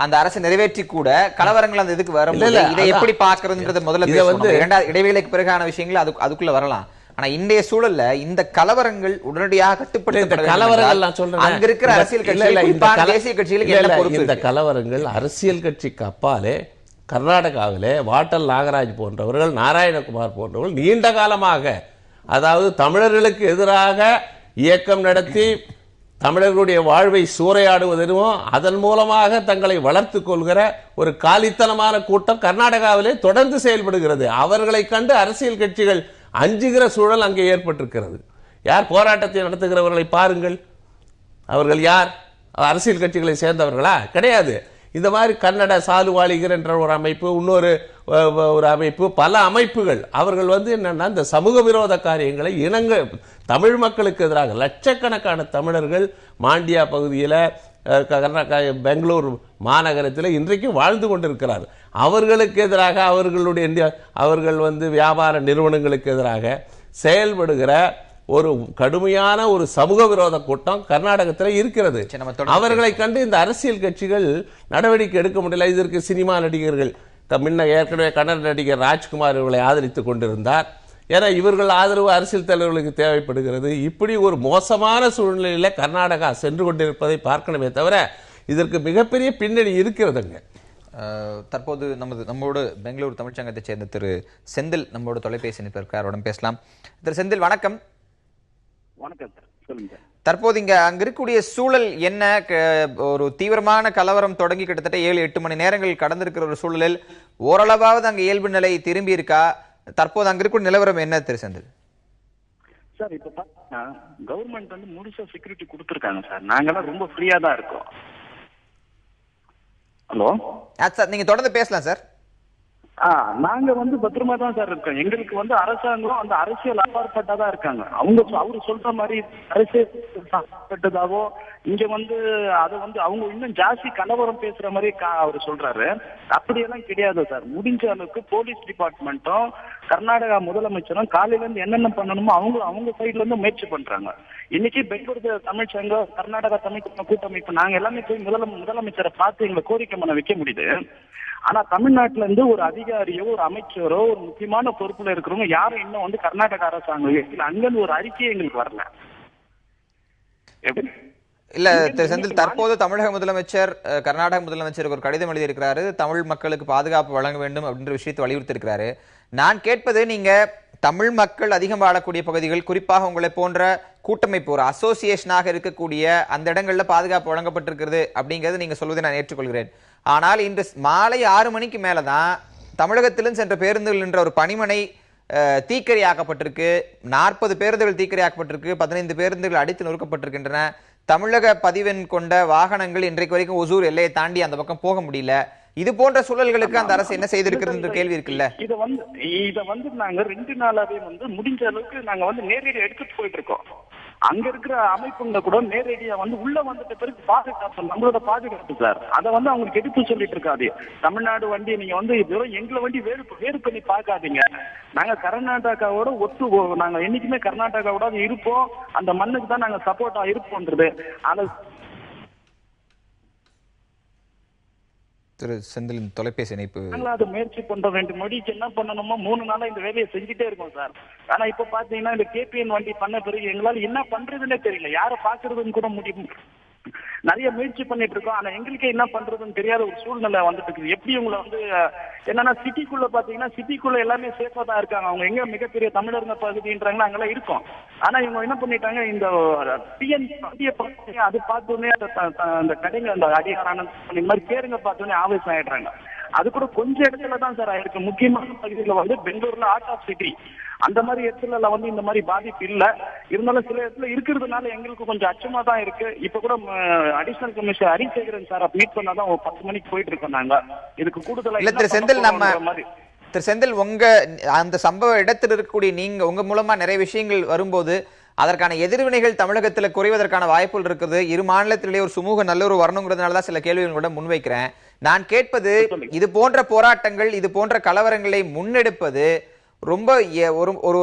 அந்த அரசு நிறைவேற்றி கூட கலவரங்கள் அந்த இதுக்கு வர முடியல. இதை எப்படி பாக்குறதுன்றத முதல்ல பேசணும். இரண்டாவது இடைவேளைக்கு பிறகான விஷயங்கள் அதுக்குள்ள வரலாம். ஆனா இன்றைய சூழல்ல இந்த கலவரங்கள் உடனடியாக கட்டுப்படுத்த கலவரங்கள் நான் சொல்றேன் அங்க இருக்கிற அரசியல் கட்சிகள் தேசிய கட்சிகளுக்கு என்ன பொறுப்பு? இந்த கலவரங்கள் அரசியல் கட்சிக்கு அப்பாலே கர்நாடகாவிலே வாட்டல் நாகராஜ் போன்றவர்கள், நாராயணகுமார் போன்றவர்கள் நீண்ட காலமாக, அதாவது தமிழர்களுக்கு எதிராக இயக்கம் நடத்தி தமிழர்களுடைய வாழ்வை சூறையாடுவதும் அதன் மூலமாக தங்களை வளர்த்துக் கொள்கிற ஒரு காலித்தனமான கூட்டம் கர்நாடகாவிலே தொடர்ந்து செயல்படுகிறது. அவர்களை கண்டு அரசியல் கட்சிகள் அஞ்சுகிற சூழல் அங்கே ஏற்பட்டிருக்கிறது. யார் போராட்டத்தை நடத்துகிறவர்களை பாருங்கள். அவர்கள் யார்? அரசியல் கட்சிகளை சேர்ந்தவர்களா? கிடையாது. இந்த மாதிரி கன்னட சாலுவாளிகர் என்ற ஒரு அமைப்பு, இன்னொரு ஒரு அமைப்பு, பல அமைப்புகள், அவர்கள் என்னன்னா இந்த சமூக விரோத காரியங்களை தமிழ் மக்களுக்கு எதிராக லட்சக்கணக்கான தமிழர்கள் மாண்டியா பகுதியில், பெங்களூர் மாநகரத்தில் இன்றைக்கு வாழ்ந்து கொண்டிருக்கிறார். அவர்களுக்கு எதிராக அவர்கள் வியாபார நிறுவனங்களுக்கு எதிராக செயல்படுகிற ஒரு கடுமையான ஒரு சமூக விரோத கூட்டம் கர்நாடகத்தில் இருக்கிறது. அவர்களை கண்டு இந்த அரசியல் கட்சிகள் நடவடிக்கை எடுக்க முடியல. இதற்கு சினிமா நடிகர்கள், ஏற்கனவே கன்னட நடிகர் ராஜ்குமார் இவர்களை ஆதரித்துக் கொண்டிருந்தார். ஏன்னா இவர்கள் ஆதரவு அரசியல் தலைவர்களுக்கு தேவைப்படுகிறது. இப்படி ஒரு மோசமான சூழ்நிலையில கர்நாடகா சென்று கொண்டிருப்பதை பார்க்கணுமே தவிர இதற்கு மிகப்பெரிய பின்னணி இருக்கிறதுங்க. தற்போது நம்மோடு பெங்களூர் தமிழ்ச்சங்கத்தை சேர்ந்த திரு செந்தில் நம்மோடு தொலைபேசி இணைப்பிருக்கிறார். அவரிடம் பேசலாம். திரு செந்தில் வணக்கம். வணக்கம் சார், சொல்லுங்க. தற்போது அங்க இருக்கக்கூடிய சூழல் என்ன? ஒரு தீவிரமான கலவரம் தொடங்கி கிட்டத்தட்ட 7-8 மணி நேரங்கள் கடந்திருக்கிற ஒரு சூழலில் ஓரளவாவது அங்க இயல்பு நிலை திரும்பி இருக்கா? தற்போது அங்க இருக்கக்கூடிய நிலவரம் என்ன திரு செந்தில்? சார் இப்ப பாத்தீங்கன்னா கவர்மெண்ட் முழுசா செக்யூரிட்டி கொடுத்துருக்காங்க சார். நாங்கெல்லாம் ரொம்ப ஃப்ரீயா தான் இருக்கோம். ஹலோ சார், நீங்க தொடர்ந்து பேசலாம் சார். நாங்க பத்திரமா தான் சார் இருக்கோம். எங்களுக்கு அரசாங்கம் அந்த அரசியல் அப்பாற்பட்டதா இருக்காங்க. அவரு சொல்ற மாதிரி அரசியல்பட்டதாவோ இங்க அதை அவங்க இன்னும் ஜாஸ்தி கலவரம் பேசுற மாதிரி அவரு சொல்றாரு. அப்படியெல்லாம் கிடையாது சார். முடிஞ்ச அளவுக்கு போலீஸ் டிபார்ட்மெண்ட்டும் கர்நாடகா முதலமைச்சரும் காலையில இருந்து என்னென்ன பண்ணணுமோ அவங்க சைட்ல இருந்து முயற்சி பண்றாங்க. இன்னைக்கு பெங்களூர் தமிழ்ச்சங்கம், கர்நாடகா தமிழ் கூட்டமைப்பு, நாங்க எல்லாமே போய் முதலமைச்சரை பார்த்து எங்களை கோரிக்கை மன வைக்க முடியுது. ஆனா தமிழ்நாட்டுல இருந்து ஒரு அதிகாரியோ ஒரு அமைச்சரோ ஒரு முக்கியமான பொறுப்புல இருக்கிறவங்க யாரும் இன்னும் கர்நாடக அரசாங்கம் அங்கிருந்து ஒரு அறிக்கையை எங்களுக்கு வரல. இல்ல திரு செந்தில், தற்போது தமிழக முதலமைச்சர் கர்நாடக முதலமைச்சருக்கு ஒரு கடிதம் எழுதியிருக்கிறாரு. தமிழ் மக்களுக்கு பாதுகாப்பு வழங்க வேண்டும் அப்படின்ற விஷயத்தை வலியுறுத்தி இருக்கிறாரு. நான் கேட்பது, நீங்க தமிழ் மக்கள் அதிகம் வாழக்கூடிய பகுதிகள், குறிப்பாக உங்களை போன்ற கூட்டமைப்பு ஒரு அசோசியேஷனாக இருக்கக்கூடிய அந்த இடங்கள்ல பாதுகாப்பு வழங்கப்பட்டிருக்கிறது அப்படிங்கிறது நீங்க சொல்வதை நான் ஏற்றுக்கொள்கிறேன். ஆனால் இன்று மாலை 6 மணிக்கு மேலதான் தமிழகத்திலும் சென்ற பேருந்துகள் என்ற ஒரு பணிமனை தீக்கிரையாக்கப்பட்டிருக்கு. 40 பேருந்துகள் தீக்கிரையாக்கப்பட்டிருக்கு. 15 பேருந்துகள் அடித்து நொறுக்கப்பட்டிருக்கின்றன. தமிழக பதிவெண் கொண்ட வாகனங்கள் இன்றைக்கு வரைக்கும் ஒசூர் எல்லையை தாண்டி அந்த பக்கம் போக முடியல. இது போன்ற சூழல்களுக்கு அந்த அரசு என்ன செய்திருக்கிறது கேள்வி இருக்குல்ல. இத நாங்க 2 நாளாவே முடிஞ்ச அளவுக்கு நாங்க நேரடி எடுத்துட்டு போயிட்டு இருக்கோம். அங்க இருக்கிற அமைப்புங்க கூட நேரடியா உள்ள வந்துட்ட பிறகு பாதுகாப்பு, நம்மளோட பாதுகாப்பு சார், அதை அவங்களுக்கு எடுத்து சொல்லிட்டு இருக்காது. தமிழ்நாடு வண்டி நீங்க வெறும் எங்களை வண்டி வேறு பண்ணி பார்க்காதீங்க. நாங்க கர்நாடகாவோட நாங்க என்னைக்குமே கர்நாடகாவோட இருப்போம். அந்த மண்ணுக்கு தான் நாங்க சப்போர்ட்டா இருப்போம்ன்றது. ஆனா திரு செந்திலின் தொலைபேசி இணைப்பு அதை முயற்சி பண்ற 2 மணிக்கு என்ன பண்ணணுமோ 3 நாளா இந்த வேலையை செஞ்சுட்டே இருக்கோம் சார். ஆனா இப்ப பாத்தீங்கன்னா இந்த கேபிஎன் வண்டி பண்ண பிறகு எங்களால என்ன பண்றதுன்னே தெரியல. யாரை பாக்குறதுன்னு கூட முடியும். நிறைய முயற்சி பண்ணிட்டு இருக்கோம். ஆனா எங்களுக்கு என்ன பண்றதுன்னு தெரியாத ஒரு சூழ்நிலை வந்துட்டு இருக்குது. எப்படி உங்களை என்னன்னா சிட்டிக்குள்ள பாத்தீங்கன்னா சிட்டிக்குள்ள எல்லாமே சேஃபா தான் இருக்காங்க. அவங்க எங்க மிகப்பெரிய தமிழர்ங்க பகுதின்றாங்களா அங்கெல்லாம் இருக்கும். ஆனா இவங்க என்ன பண்ணிட்டாங்க, இந்த டிஎன் வண்டியை பார்த்து அது பார்த்தோன்னே அந்த கடைங்க அந்த அடியாரான இந்த மாதிரி பேருங்க பார்த்தோன்னே ஆவேசம் ஆயிடுறாங்க. அது கூட கொஞ்சம் இடத்துல தான் சார் ஆயிருக்கு. முக்கியமான பகுதியில் பெங்களூர்ல ஆர்ட் ஆஃப் சிட்டி அந்த மாதிரி இடத்துல இந்த மாதிரி பாதிப்பு இல்ல. இருந்தாலும் சில இடத்துல இருக்கிறதுனால எங்களுக்கு கொஞ்சம் அச்சமா தான் இருக்கு. இப்ப கூட அடிஷனல் கமிஷனர் ஹரிசேகரன் சார் மீட் பண்ணாதான் 10 மணிக்கு போயிட்டு இருக்கோம் நாங்க. இதுக்கு கூடுதலா திரு செந்தில், திரு செந்தில், உங்க அந்த சம்பவ இடத்தில் இருக்கக்கூடிய நீங்க உங்க மூலமா நிறைய விஷயங்கள் வரும்போது அதற்கான எதிர்வினைகள் தமிழகத்தில் குறைவதற்கான வாய்ப்புகள் இருக்குது. இரு மாநிலத்திலேயே ஒரு சுமூக நல்ல ஒரு வரணுங்கிறதுனால தான் சில கேள்விகள் கூட முன்வைக்கிறேன். நான் கேட்பது, இது போன்ற போராட்டங்கள், இது போன்ற கலவரங்களை முன்னெடுப்பது ரொம்ப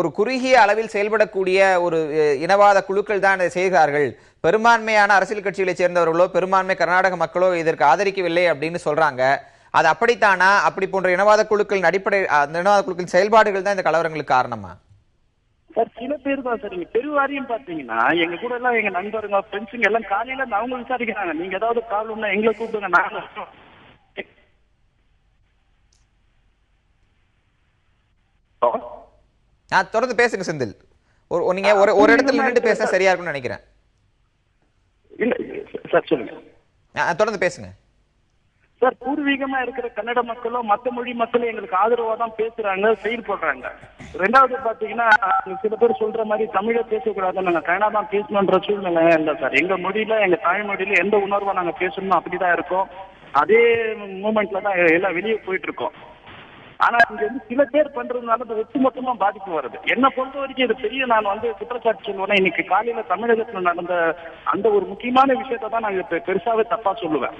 ஒரு குறுகிய அளவில் செயல்படக்கூடிய ஒரு இனவாத குழுக்கள் தான் இதை செய்கிறார்கள். பெரும்பான்மையான அரசியல் கட்சிகளை சேர்ந்தவர்களோ பெரும்பான்மை கர்நாடக மக்களோ இதற்கு ஆதரிக்கவில்லை அப்படின்னு சொல்றாங்க. அது அப்படித்தானா? அப்படி போன்ற இனவாத குழுக்களின் அடிப்படை இனவாத குழுக்களின் செயல்பாடுகள் தான் இந்த கலவரங்களுக்கு காரணமா? சார் சில பேர் தான் சார். நீங்க பெருவாரியம் பாத்தீங்கன்னா எங்க கூட எல்லாம் எங்க நண்பருங்க ஃப்ரெண்ட்ஸுங்க எல்லாம் காலையில அவங்க விசாரிக்கிறாங்க, நீங்க ஏதாவது ப்ராப்ளம்னா எங்களை கூப்பிடுங்க. நாங்க தொடர்ந்து பேசுங்க செந்தில். நீங்க ஒரு இடத்துல நின்று பேசினா சரியா இருக்கும்னு நினைக்கிறேன். இல்ல சார் சொல்லுங்க. தொடர்ந்து பேசுங்க சார். பூர்வீகமா இருக்கிற கன்னட மக்களும் மத்த மொழி மக்களும் எங்களுக்கு ஆதரவா தான் பேசுறாங்க, செயல்படுறாங்க. ரெண்டாவது பாத்தீங்கன்னா சில பேர் சொல்ற மாதிரி தமிழை பேசக்கூடாது, நாங்க கன்னடா தான் பேசணும்ன்ற சூழ்நிலை இல்ல சார். எங்க மொழியில, எங்க தாய்மொழியில எந்த உணர்வை நாங்க பேசணும் அப்படிதான் இருக்கோம். அதே மூமெண்ட்ல தான் எல்லாம் வெளியே போயிட்டு இருக்கோம். ஆனா இங்க வந்து சில பேர் பண்றதுனால அது ஒட்டுமொத்தமா பாதிப்பு வருது. என்னை பொறுத்த வரைக்கும் இது பெரிய நான் வந்து குற்றச்சாட்டு சொல்லுவேன். இன்னைக்கு காலையில தமிழகத்துல நடந்த அந்த ஒரு முக்கியமான விஷயத்த தான் நான் பெருசாவே தப்பா சொல்லுவேன்.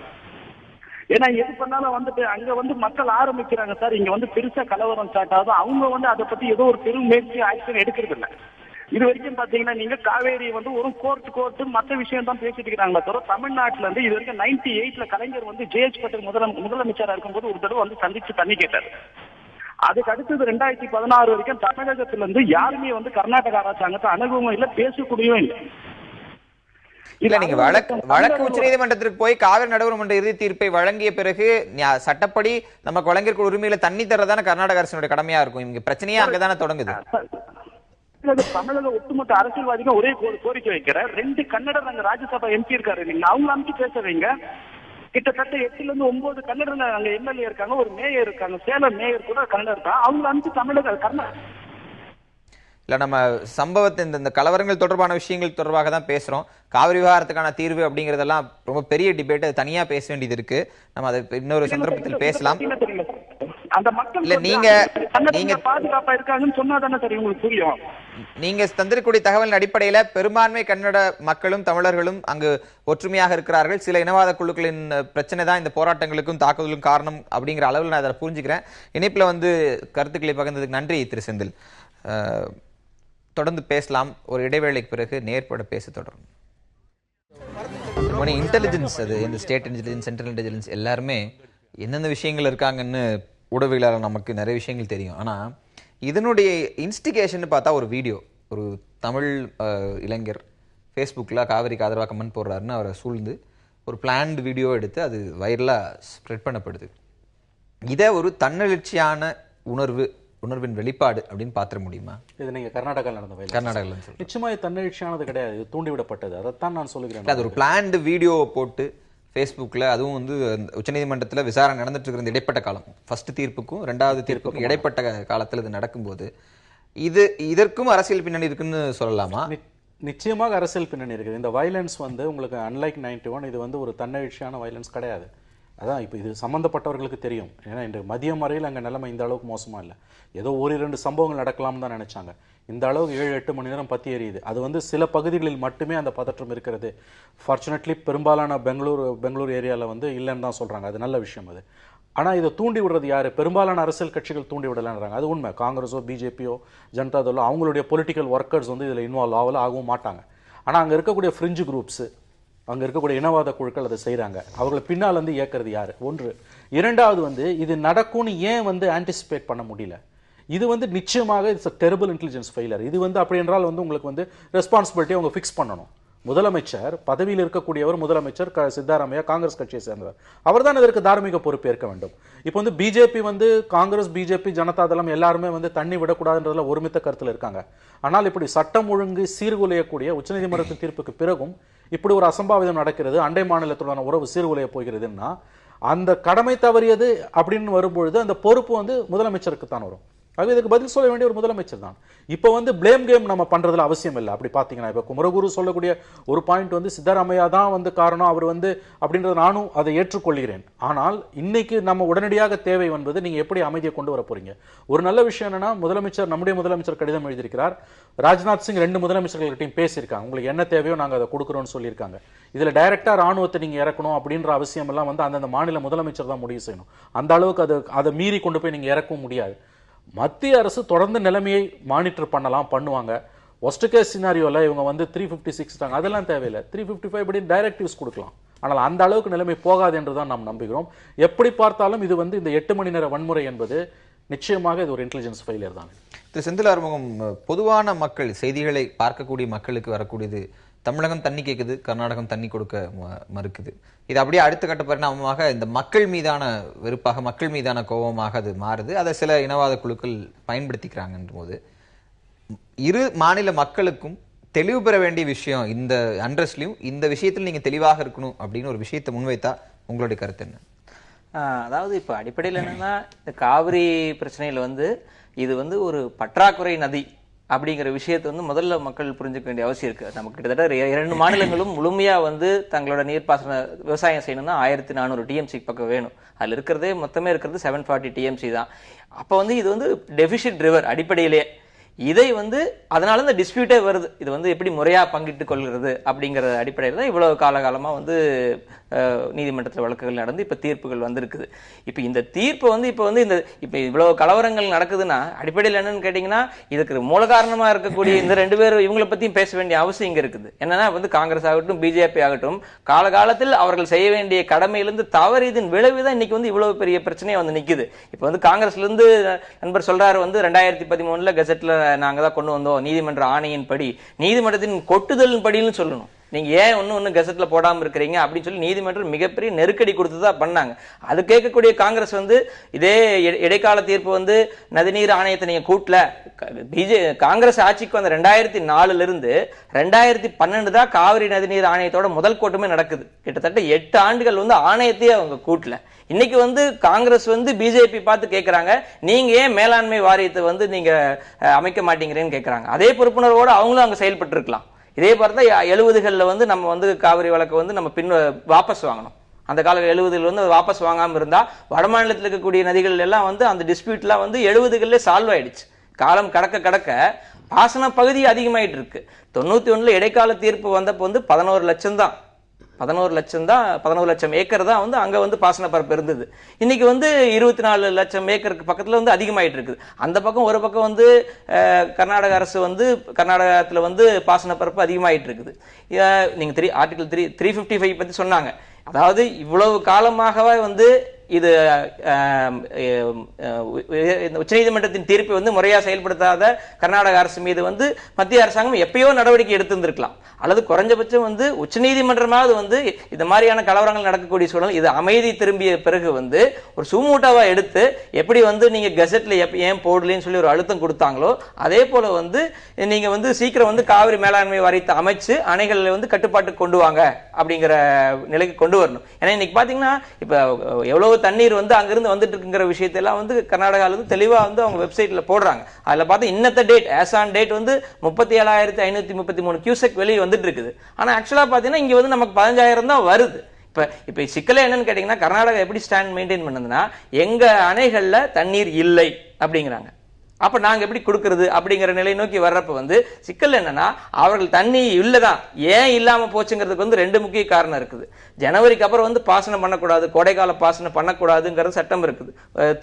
ஏன்னா எது பண்ணாலும் வந்துட்டு அங்க வந்து மக்கள் ஆரம்பிக்கிறாங்க சார். இங்க வந்து பெருசா கலவரம் ஸ்டார்ட் ஆகுது. அவங்க வந்து அதை பத்தி ஏதோ ஒரு பெரும் முயற்சி ஆக்ஷன் எடுக்கிறது இல்லை. இது வரைக்கும் பாத்தீங்கன்னா நீங்க காவேரி வந்து ஒரு கோர்ட்டு மற்ற விஷயம் தான் பேசிட்டு இருக்கிறாங்களே தவிர தமிழ்நாட்டுல இருந்து இது வரைக்கும் 98ல கலைஞர் வந்து ஜே.எச். பட்டேல் முதலமைச்சரா இருக்கும்போது ஒரு தடவை வந்து சந்திச்சு தண்ணி கேட்டாரு. அதுக்கு அடுத்தது 2016 வரைக்கும் தமிழகத்துல இருந்து யாருமே வந்து கர்நாடக அரசாங்கத்தை அணுகவும் இல்லை, பேசக்கூடியவும் இல்லை. இல்ல, நீங்க வழக்கு உச்ச நீதிமன்றத்திற்கு போய் காவிரி நடுவர்மன்ற இறுதி தீர்ப்பை வழங்கிய பிறகு சட்டப்படி நமக்கு வழங்கியிருக்க உரிமையில தண்ணி தரதான கர்நாடக அரசினுடைய கடமையா இருக்கும். இங்க பிரச்சனையே அங்கதானே தொடங்குது. தமிழக ஒட்டுமொத்த அரசியல்வாதிகள் ஒரே கோரிக்கை வைக்கிற 2 கன்னடர் அங்க ராஜ்யசபா எம்பி இருக்காரு. நீங்க அவங்க அமைச்சு பேச வைங்க. கிட்டத்தட்ட 8ல இருந்து 9 கன்னடர்கள் அங்க எம்எல்ஏ இருக்காங்க, ஒரு மேயர் இருக்காங்க, சேலம் மேயர் கூட கன்னடர் தான். அவங்க அமைச்சு தமிழக கர்நாடக இல்ல, நம்ம சம்பவத்தை இந்த கலவரங்கள் தொடர்பான விஷயங்கள் தொடர்பாக தான் பேசுறோம். காவிரி விவகாரத்துக்கான தீர்வு அப்படிங்கறதெல்லாம் ரொம்ப பெரிய டிபேட், அது தனியா பேச வேண்டியது இருக்கு. நம்ம அதை இன்னொரு சந்தர்ப்பத்தில் பேசலாம். அந்த மக்கள் இல்ல, நீங்க பாதுகாப்பா இருக்காங்கன்னு சொன்னாதானே சரி உங்களுக்கு புரியும். நீங்க தந்திரக்கூடிய தகவலின் அடிப்படையில பெரும்பான்மை கன்னட மக்களும் தமிழர்களும் அங்கு ஒற்றுமையாக இருக்கிறார்கள். சில இனவாத குழுக்களின் பிரச்சனை தான் இந்த போராட்டங்களுக்கும் தாக்குதலுக்கும் காரணம் அப்படிங்கிற அளவில் நான் அதை புரிஞ்சுக்கிறேன். இணைப்புல வந்து கருத்துக்களை பகிர்ந்ததுக்கு நன்றி திரு செந்தில். தொடர்ந்து பேசலாம். ஒரு இடைவேளைக்கு பிறகு நேர்பட பேச தொடரும். இன்டெலிஜென்ஸ், அது இந்த ஸ்டேட் இன்டெலிஜென்ஸ், சென்ட்ரல் இன்டெலிஜென்ஸ் எல்லாருமே எந்தெந்த விஷயங்கள் இருக்காங்கன்னு ஊடகவியலாளர் நமக்கு நிறைய விஷயங்கள் தெரியும். ஆனா இதனுடைய இன்ஸ்டிகேஷன் பார்த்தா ஒரு வீடியோ, ஒரு தமிழ் இளைஞர் ஃபேஸ்புக்கில் காவிரிக்கு ஆதரவாக கமெண்ட் போடுறாருன்னு அவரை சூழ்ந்து ஒரு பிளான்டு வீடியோ எடுத்து அது வைரலாக ஸ்ப்ரெட் பண்ணப்படுது. இதை ஒரு தன்னெழுச்சியான உணர்வின் வெளிப்பாடு அப்படின்னு பார்த்துட முடியுமா? இது நீங்க கர்நாடகாவில் நடந்த கர்நாடகாவில் நிச்சயமா இது தன்னெழுச்சியானது கிடையாது, இது தூண்டிவிடப்பட்டது. அதைத்தான் நான் சொல்லுகிறேன். அது ஒரு பிளான்டு வீடியோவை போட்டு ஃபேஸ்புக்கில், அதுவும் வந்து உச்சநீதிமன்றத்தில் விசாரணை நடந்துட்டு இருக்கிற இந்த இடைப்பட்ட காலம், ஃபர்ஸ்ட் தீர்ப்புக்கும் 2வது தீர்ப்புக்கும் இடைப்பட்ட காலத்தில் இது நடக்கும்போது இதற்கும் அரசியல் பின்னணி இருக்குன்னு சொல்லலாமா? நிச்சயமாக அரசியல் பின்னணி இருக்குது. இந்த வயலன்ஸ் வந்து உங்களுக்கு அன்லைக் 91 இது வந்து ஒரு தன்னெழுச்சியான வயலன்ஸ் கிடையாது. அதான் இப்போ இது சம்மந்தப்பட்டவர்களுக்கு தெரியும். ஏன்னா இன்று மதியம் வரையில் அங்கே நிலைமை இந்த அளவுக்கு மோசமாக இல்லை. ஏதோ 1-2 சம்பவங்கள் நடக்கலாம்னு தான் நினைச்சாங்க. இந்த அளவுக்கு 7-8 மணி நேரம் பற்றி எரியுது. அது வந்து சில பகுதிகளில் மட்டுமே அந்த பதற்றம் இருக்கிறது. ஃபார்ச்சுனேட்லி பெரும்பாலான பெங்களூர் ஏரியாவில் வந்து இல்லைன்னு தான் சொல்கிறாங்க. அது நல்ல விஷயம் அது. ஆனால் இதை தூண்டி விடுறது யார்? பெரும்பாலான அரசியல் கட்சிகள் தூண்டி விடலான்றாங்க. அது உண்மை. காங்கிரஸோ பிஜேபியோ ஜனதாதளோ அவங்களுடைய பொலிட்டிக்கல் ஒர்க்கர்ஸ் வந்து இதில் இன்வால்வ் ஆகவும் மாட்டாங்க. ஆனால் அங்கே இருக்கக்கூடிய ஃப்ரிஞ்சு குரூப்ஸு, அங்கே இருக்கக்கூடிய இனவாத குழுக்கள் அதை செய்கிறாங்க. அவர்களை பின்னால் வந்து இயக்கிறது யார்? ஒன்று. இரண்டாவது வந்து இது நடக்கும்னு ஏன் வந்து ஆன்டிசிபேட் பண்ண முடியல? இது வந்து நிச்சயமாக it's a terrible intelligence failure. இது வந்து அப்படி என்றால் வந்து உங்களுக்கு வந்து ரெஸ்பான்சிபிலிட்டி அவங்க ஃபிக்ஸ் பண்ணணும். முதலமைச்சர் பதவியில் இருக்கக்கூடியவர், முதலமைச்சர் சித்தாராமையா காங்கிரஸ் கட்சியை சேர்ந்தவர், அவர் தான் இதற்கு தார்மீக பொறுப்பு ஏற்க வேண்டும். இப்போ வந்து பிஜேபி வந்து காங்கிரஸ், பிஜேபி, ஜனதாதளம் எல்லாருமே வந்து தண்ணி விடக்கூடாதுன்றதுல ஒருமித்த கருத்தில் இருக்காங்க. ஆனால் இப்படி சட்டம் ஒழுங்கு சீர்குலையக்கூடிய உச்சநீதிமன்றத்தின் தீர்ப்புக்கு பிறகும் இப்படி ஒரு அசம்பாவிதம் நடக்கிறது, அண்டை மாநிலத்துடனான உறவு சீர்குலைய போகிறதுன்னா அந்த கடமை தவறியது அப்படின்னு வரும்பொழுது அந்த பொறுப்பு வந்து முதலமைச்சருக்கு தான் வரும். ஆகவே இதுக்கு பதில் சொல்ல வேண்டிய ஒரு முதலமைச்சர் தான். இப்போ வந்து பிளேம் கேம் நம்ம பண்றதுல அவசியம் இல்லை. அப்படி பாத்தீங்கன்னா இப்போ குமரகுரு சொல்லக்கூடிய ஒரு பாயிண்ட் வந்து சித்தராமையா தான் வந்து காரணம், அவர் வந்து அப்படின்றத நானும் அதை ஏற்றுக்கொள்கிறேன். ஆனால் இன்னைக்கு நம்ம உடனடியாக தேவை என்பது நீங்க எப்படி அமைதியை கொண்டு வர போறீங்க. ஒரு நல்ல விஷயம் என்னன்னா, நம்முடைய முதலமைச்சர் கடிதம் எழுதியிருக்கிறார். ராஜ்நாத் சிங் 2 முதலமைச்சர்கள்கிட்டையும் பேசியிருக்காங்க. உங்களுக்கு என்ன தேவையோ நாங்க அதை கொடுக்குறோம்னு சொல்லியிருக்காங்க. இதுல டைரக்டா ராணுவத்தை நீங்க இறக்கணும் அப்படின்ற அவசியம் எல்லாம் வந்து அந்தந்த மாநில முதலமைச்சர் தான் முடிவு செய்யணும். அந்த அளவுக்கு அதை மீறி கொண்டு போய் நீங்க இறக்கவும் முடியாது. மத்திய அரசு தொடர்ந்து நிலைமையை மானிட்டர் பண்ணுவாங்க. ஒஸ்ட் கேஸ் சினாரியோல இவங்க வந்து 356 அதெல்லாம் தேவையில்லை, 355 படி டைரக்டிவ்ஸ் கொடுக்கலாம். ஆனால் அந்த அளவுக்கு நிலைமை போகாது என்றுதான் நாம் நம்புகிறோம். எப்படி பார்த்தாலும் இது வந்து இந்த 8 மணி நேர வன்முறை என்பது நிச்சயமாக இது ஒரு இன்டெலிஜென்ஸ் ஃபெயிலியர் தான். திரு செந்தில் ஆறுமுகம், பொதுவான மக்கள், செய்திகளை பார்க்கக்கூடிய மக்களுக்கு வரக்கூடியது தமிழகம் தண்ணி கேட்குது, கர்நாடகம் தண்ணி கொடுக்க மறுக்குது. இது அப்படியே அடுத்த கட்ட பரிணாமமாக இந்த மக்கள் மீதான வெறுப்பாக, மக்கள் மீதான கோபமாக அது மாறுது. அதை சில இனவாத குழுக்கள் பயன்படுத்திக்கிறாங்கன்ற போது இரு மாநில மக்களுக்கும் தெளிவு பெற வேண்டிய விஷயம், இந்த அண்ட்ரஸ்லையும் இந்த விஷயத்தில் நீங்க தெளிவாக இருக்கணும் அப்படின்னு ஒரு விஷயத்தை முன்வைத்தா உங்களுடைய கருத்து என்ன? அதாவது இப்போ அடிப்படையில் என்னன்னா, இந்த காவிரி பிரச்சனையில் வந்து இது வந்து ஒரு பற்றாக்குறை நதி அப்படிங்கிற விஷயத்தை வந்து முதல்ல மக்கள் புரிஞ்சுக்க வேண்டிய அவசியம் இருக்கு. நமக்கு கிட்டத்தட்ட 2 மாநிலங்களும் முழுமையா வந்து தங்களோட நீர்ப்பாசன விவசாயம் செய்யணும்னா 1400 டிஎம்சி பக்கம் வேணும். அதுல இருக்கிறதே மொத்தமே இருக்கிறது 740 டிஎம்சி தான். அப்போ வந்து இது வந்து டெபிசிட் ரிவர் அடிப்படையிலேயே. இதை வந்து அதனால இந்த டிஸ்பியூட்டே வருது. இது வந்து எப்படி முறையா பங்கிட்டு கொள்கிறது அப்படிங்கிற அடிப்படையில் தான் இவ்வளவு காலகாலமா வந்து நீதிமன்றத்தில் வழக்குகள் நடந்து இப்ப தீர்ப்புகள் வந்திருக்குது. இப்ப இந்த தீர்ப்பு வந்து இப்ப இவ்வளவு கலவரங்கள் நடக்குதுன்னா அடிப்படையில் என்னன்னு கேட்டீங்கன்னா, இதுக்கு மூல காரணமா இருக்கக்கூடிய இந்த 2 பேரும் இவங்களை பத்தியும் பேச வேண்டிய அவசியம் இங்க இருக்குது. என்னன்னா வந்து காங்கிரஸ் ஆகட்டும் பிஜேபி ஆகட்டும் காலகாலத்தில் அவர்கள் செய்ய வேண்டிய கடமையிலிருந்து தவறியதின் விளைவுதான் இன்னைக்கு வந்து இவ்வளவு பெரிய பிரச்சனையா வந்து நிக்குது. இப்ப வந்து காங்கிரஸ்ல இருந்து நண்பர் சொல்றாரு வந்து 2013 கெசட்ல நாங்க தான் கொண்டு வந்தோம், நீதிமன்ற ஆணையின் படி, நீதிமன்றத்தின் கொட்டுதலின் படின்னு சொல்லணும். நீங்க ஏன் ஒன்னும் கெசட்ல போடாம இருக்கிறீங்க அப்படின்னு சொல்லி நீதிமன்றம் மிகப்பெரிய நெருக்கடி கொடுத்துதான் பண்ணாங்க. அது கேட்கக்கூடிய காங்கிரஸ் வந்து இதே இடைக்கால தீர்ப்பு வந்து நதிநீர் ஆணையத்தை நீங்க கூட்டல. காங்கிரஸ் ஆட்சிக்கு வந்த 2004 இருந்து 2012 தான் காவிரி நதிநீர் ஆணையத்தோட முதல் கூட்டமே நடக்குது. கிட்டத்தட்ட 8 ஆண்டுகள் வந்து ஆணையத்தையே அவங்க கூட்டல. இன்னைக்கு வந்து காங்கிரஸ் வந்து பிஜேபி பார்த்து கேட்கறாங்க, நீங்க ஏன் மேலாண்மை வாரியத்தை வந்து நீங்க அமைக்க மாட்டேங்கிறேன்னு கேட்கறாங்க. அதே பொறுப்புணர்வோட அவங்களும் அங்க செயல்பட்டு இருக்கலாம். இதே பார்த்தா 70களில் வந்து நம்ம வந்து காவிரி வழக்கு வந்து நம்ம வாபஸ் வாங்கணும். அந்த கால 70களில் வந்து வாபஸ் வாங்காம இருந்தா வடமாநிலத்தில் இருக்கக்கூடிய நதிகள் எல்லாம் வந்து அந்த டிஸ்பியூட்லாம் வந்து 70களிலே சால்வ் ஆயிடுச்சு. காலம் கடக்க பாசன பகுதி அதிகமாயிட்டு இருக்கு. 91 இடைக்கால தீர்ப்பு வந்தப்போ வந்து 11 லட்சம் தான், 11 லட்சம் ஏக்கர் தான் வந்து அங்க வந்து பாசன பரப்பு இருந்தது. இன்னைக்கு வந்து 24 லட்சம் ஏக்கருக்கு பக்கத்துல வந்து அதிகமாயிட்டு இருக்குது. அந்த பக்கம் ஒரு பக்கம் வந்து கர்நாடக அரசு வந்து கர்நாடகத்துல வந்து பாசன பரப்பு அதிகமாயிட்டு இருக்குது. நீங்க ஆர்டிகல் 355 பத்தி சொன்னாங்க. அதாவது இவ்வளவு காலமாகவே வந்து இது உச்சநீதிமன்றத்தின் தீர்ப்பை வந்து முறையா செயல்படுத்தாத கர்நாடக அரசு மீது வந்து மத்திய அரசாங்கம் எப்பயோ நடவடிக்கை எடுத்திருந்திருக்கலாம். அல்லது குறைஞ்சபட்சம் வந்து உச்சநீதிமன்றமாவது வந்து இந்த மாதிரியான கலவரங்கள் நடக்கக்கூடிய சூழல் இது அமைதி திரும்பிய பிறகு வந்து ஒரு சுமூட்டாவா எடுத்து எப்படி வந்து நீங்க கெசட்ல ஏன் போடலன்னு சொல்லி ஒரு அழுத்தம் கொடுத்தாங்களோ அதே போல வந்து நீங்க வந்து சீக்கிரம் வந்து காவிரி மேலாண்மை வாரியத்தை அமைச்சு அணைகளை வந்து கட்டுப்பாட்டுக்கு கொண்டு வாங்க அப்படிங்கிற நிலைக்கு கொண்டு வரணும். ஏன்னா இன்னைக்கு பாத்தீங்கன்னா இப்ப எவ்வளவு தண்ணீர் வந்து அங்கிருந்து வந்துட்டு இருக்குங்கிற விஷயத்தெல்லாம் வந்து கர்நாடகால இருந்து தெளிவா வந்து அவங்க வெப்சைட்ல போடுறாங்க. அதுல பார்த்தா இன்னத்த டேட் ஆன் டேட் வந்து 37,533 கியூசெக் வெளியே வந்துட்டு இருக்குது. ஆனா ஆக்சுவலா பாத்தீங்கன்னா இங்க வந்து நமக்கு 15,000 தான் வருது. இப்ப சிக்கலே என்னன்னு கேட்டீங்கன்னா, கர்நாடகா எப்படி ஸ்டாண்ட் மெயின்டைன் பண்ணுதுன்னா, எங்க அணைகள்ல தண்ணீர் இல்லை அப்படிங்கிறாங்க. அப்ப நாங்க எப்படி கொடுக்கறது அப்படிங்கிற நிலை நோக்கி வர்றப்ப வந்து சிக்கல் என்னன்னா, அவர்கள் தண்ணி இல்லதான், ஏன் இல்லாம போச்சுங்கிறதுக்கு வந்து 2 முக்கிய காரணம் இருக்குது. ஜனவரிக்கு அப்புறம் வந்து பாசனம் பண்ணக்கூடாது, கோடைக்கால பாசனம் பண்ணக்கூடாதுங்கிற சட்டம் இருக்குது,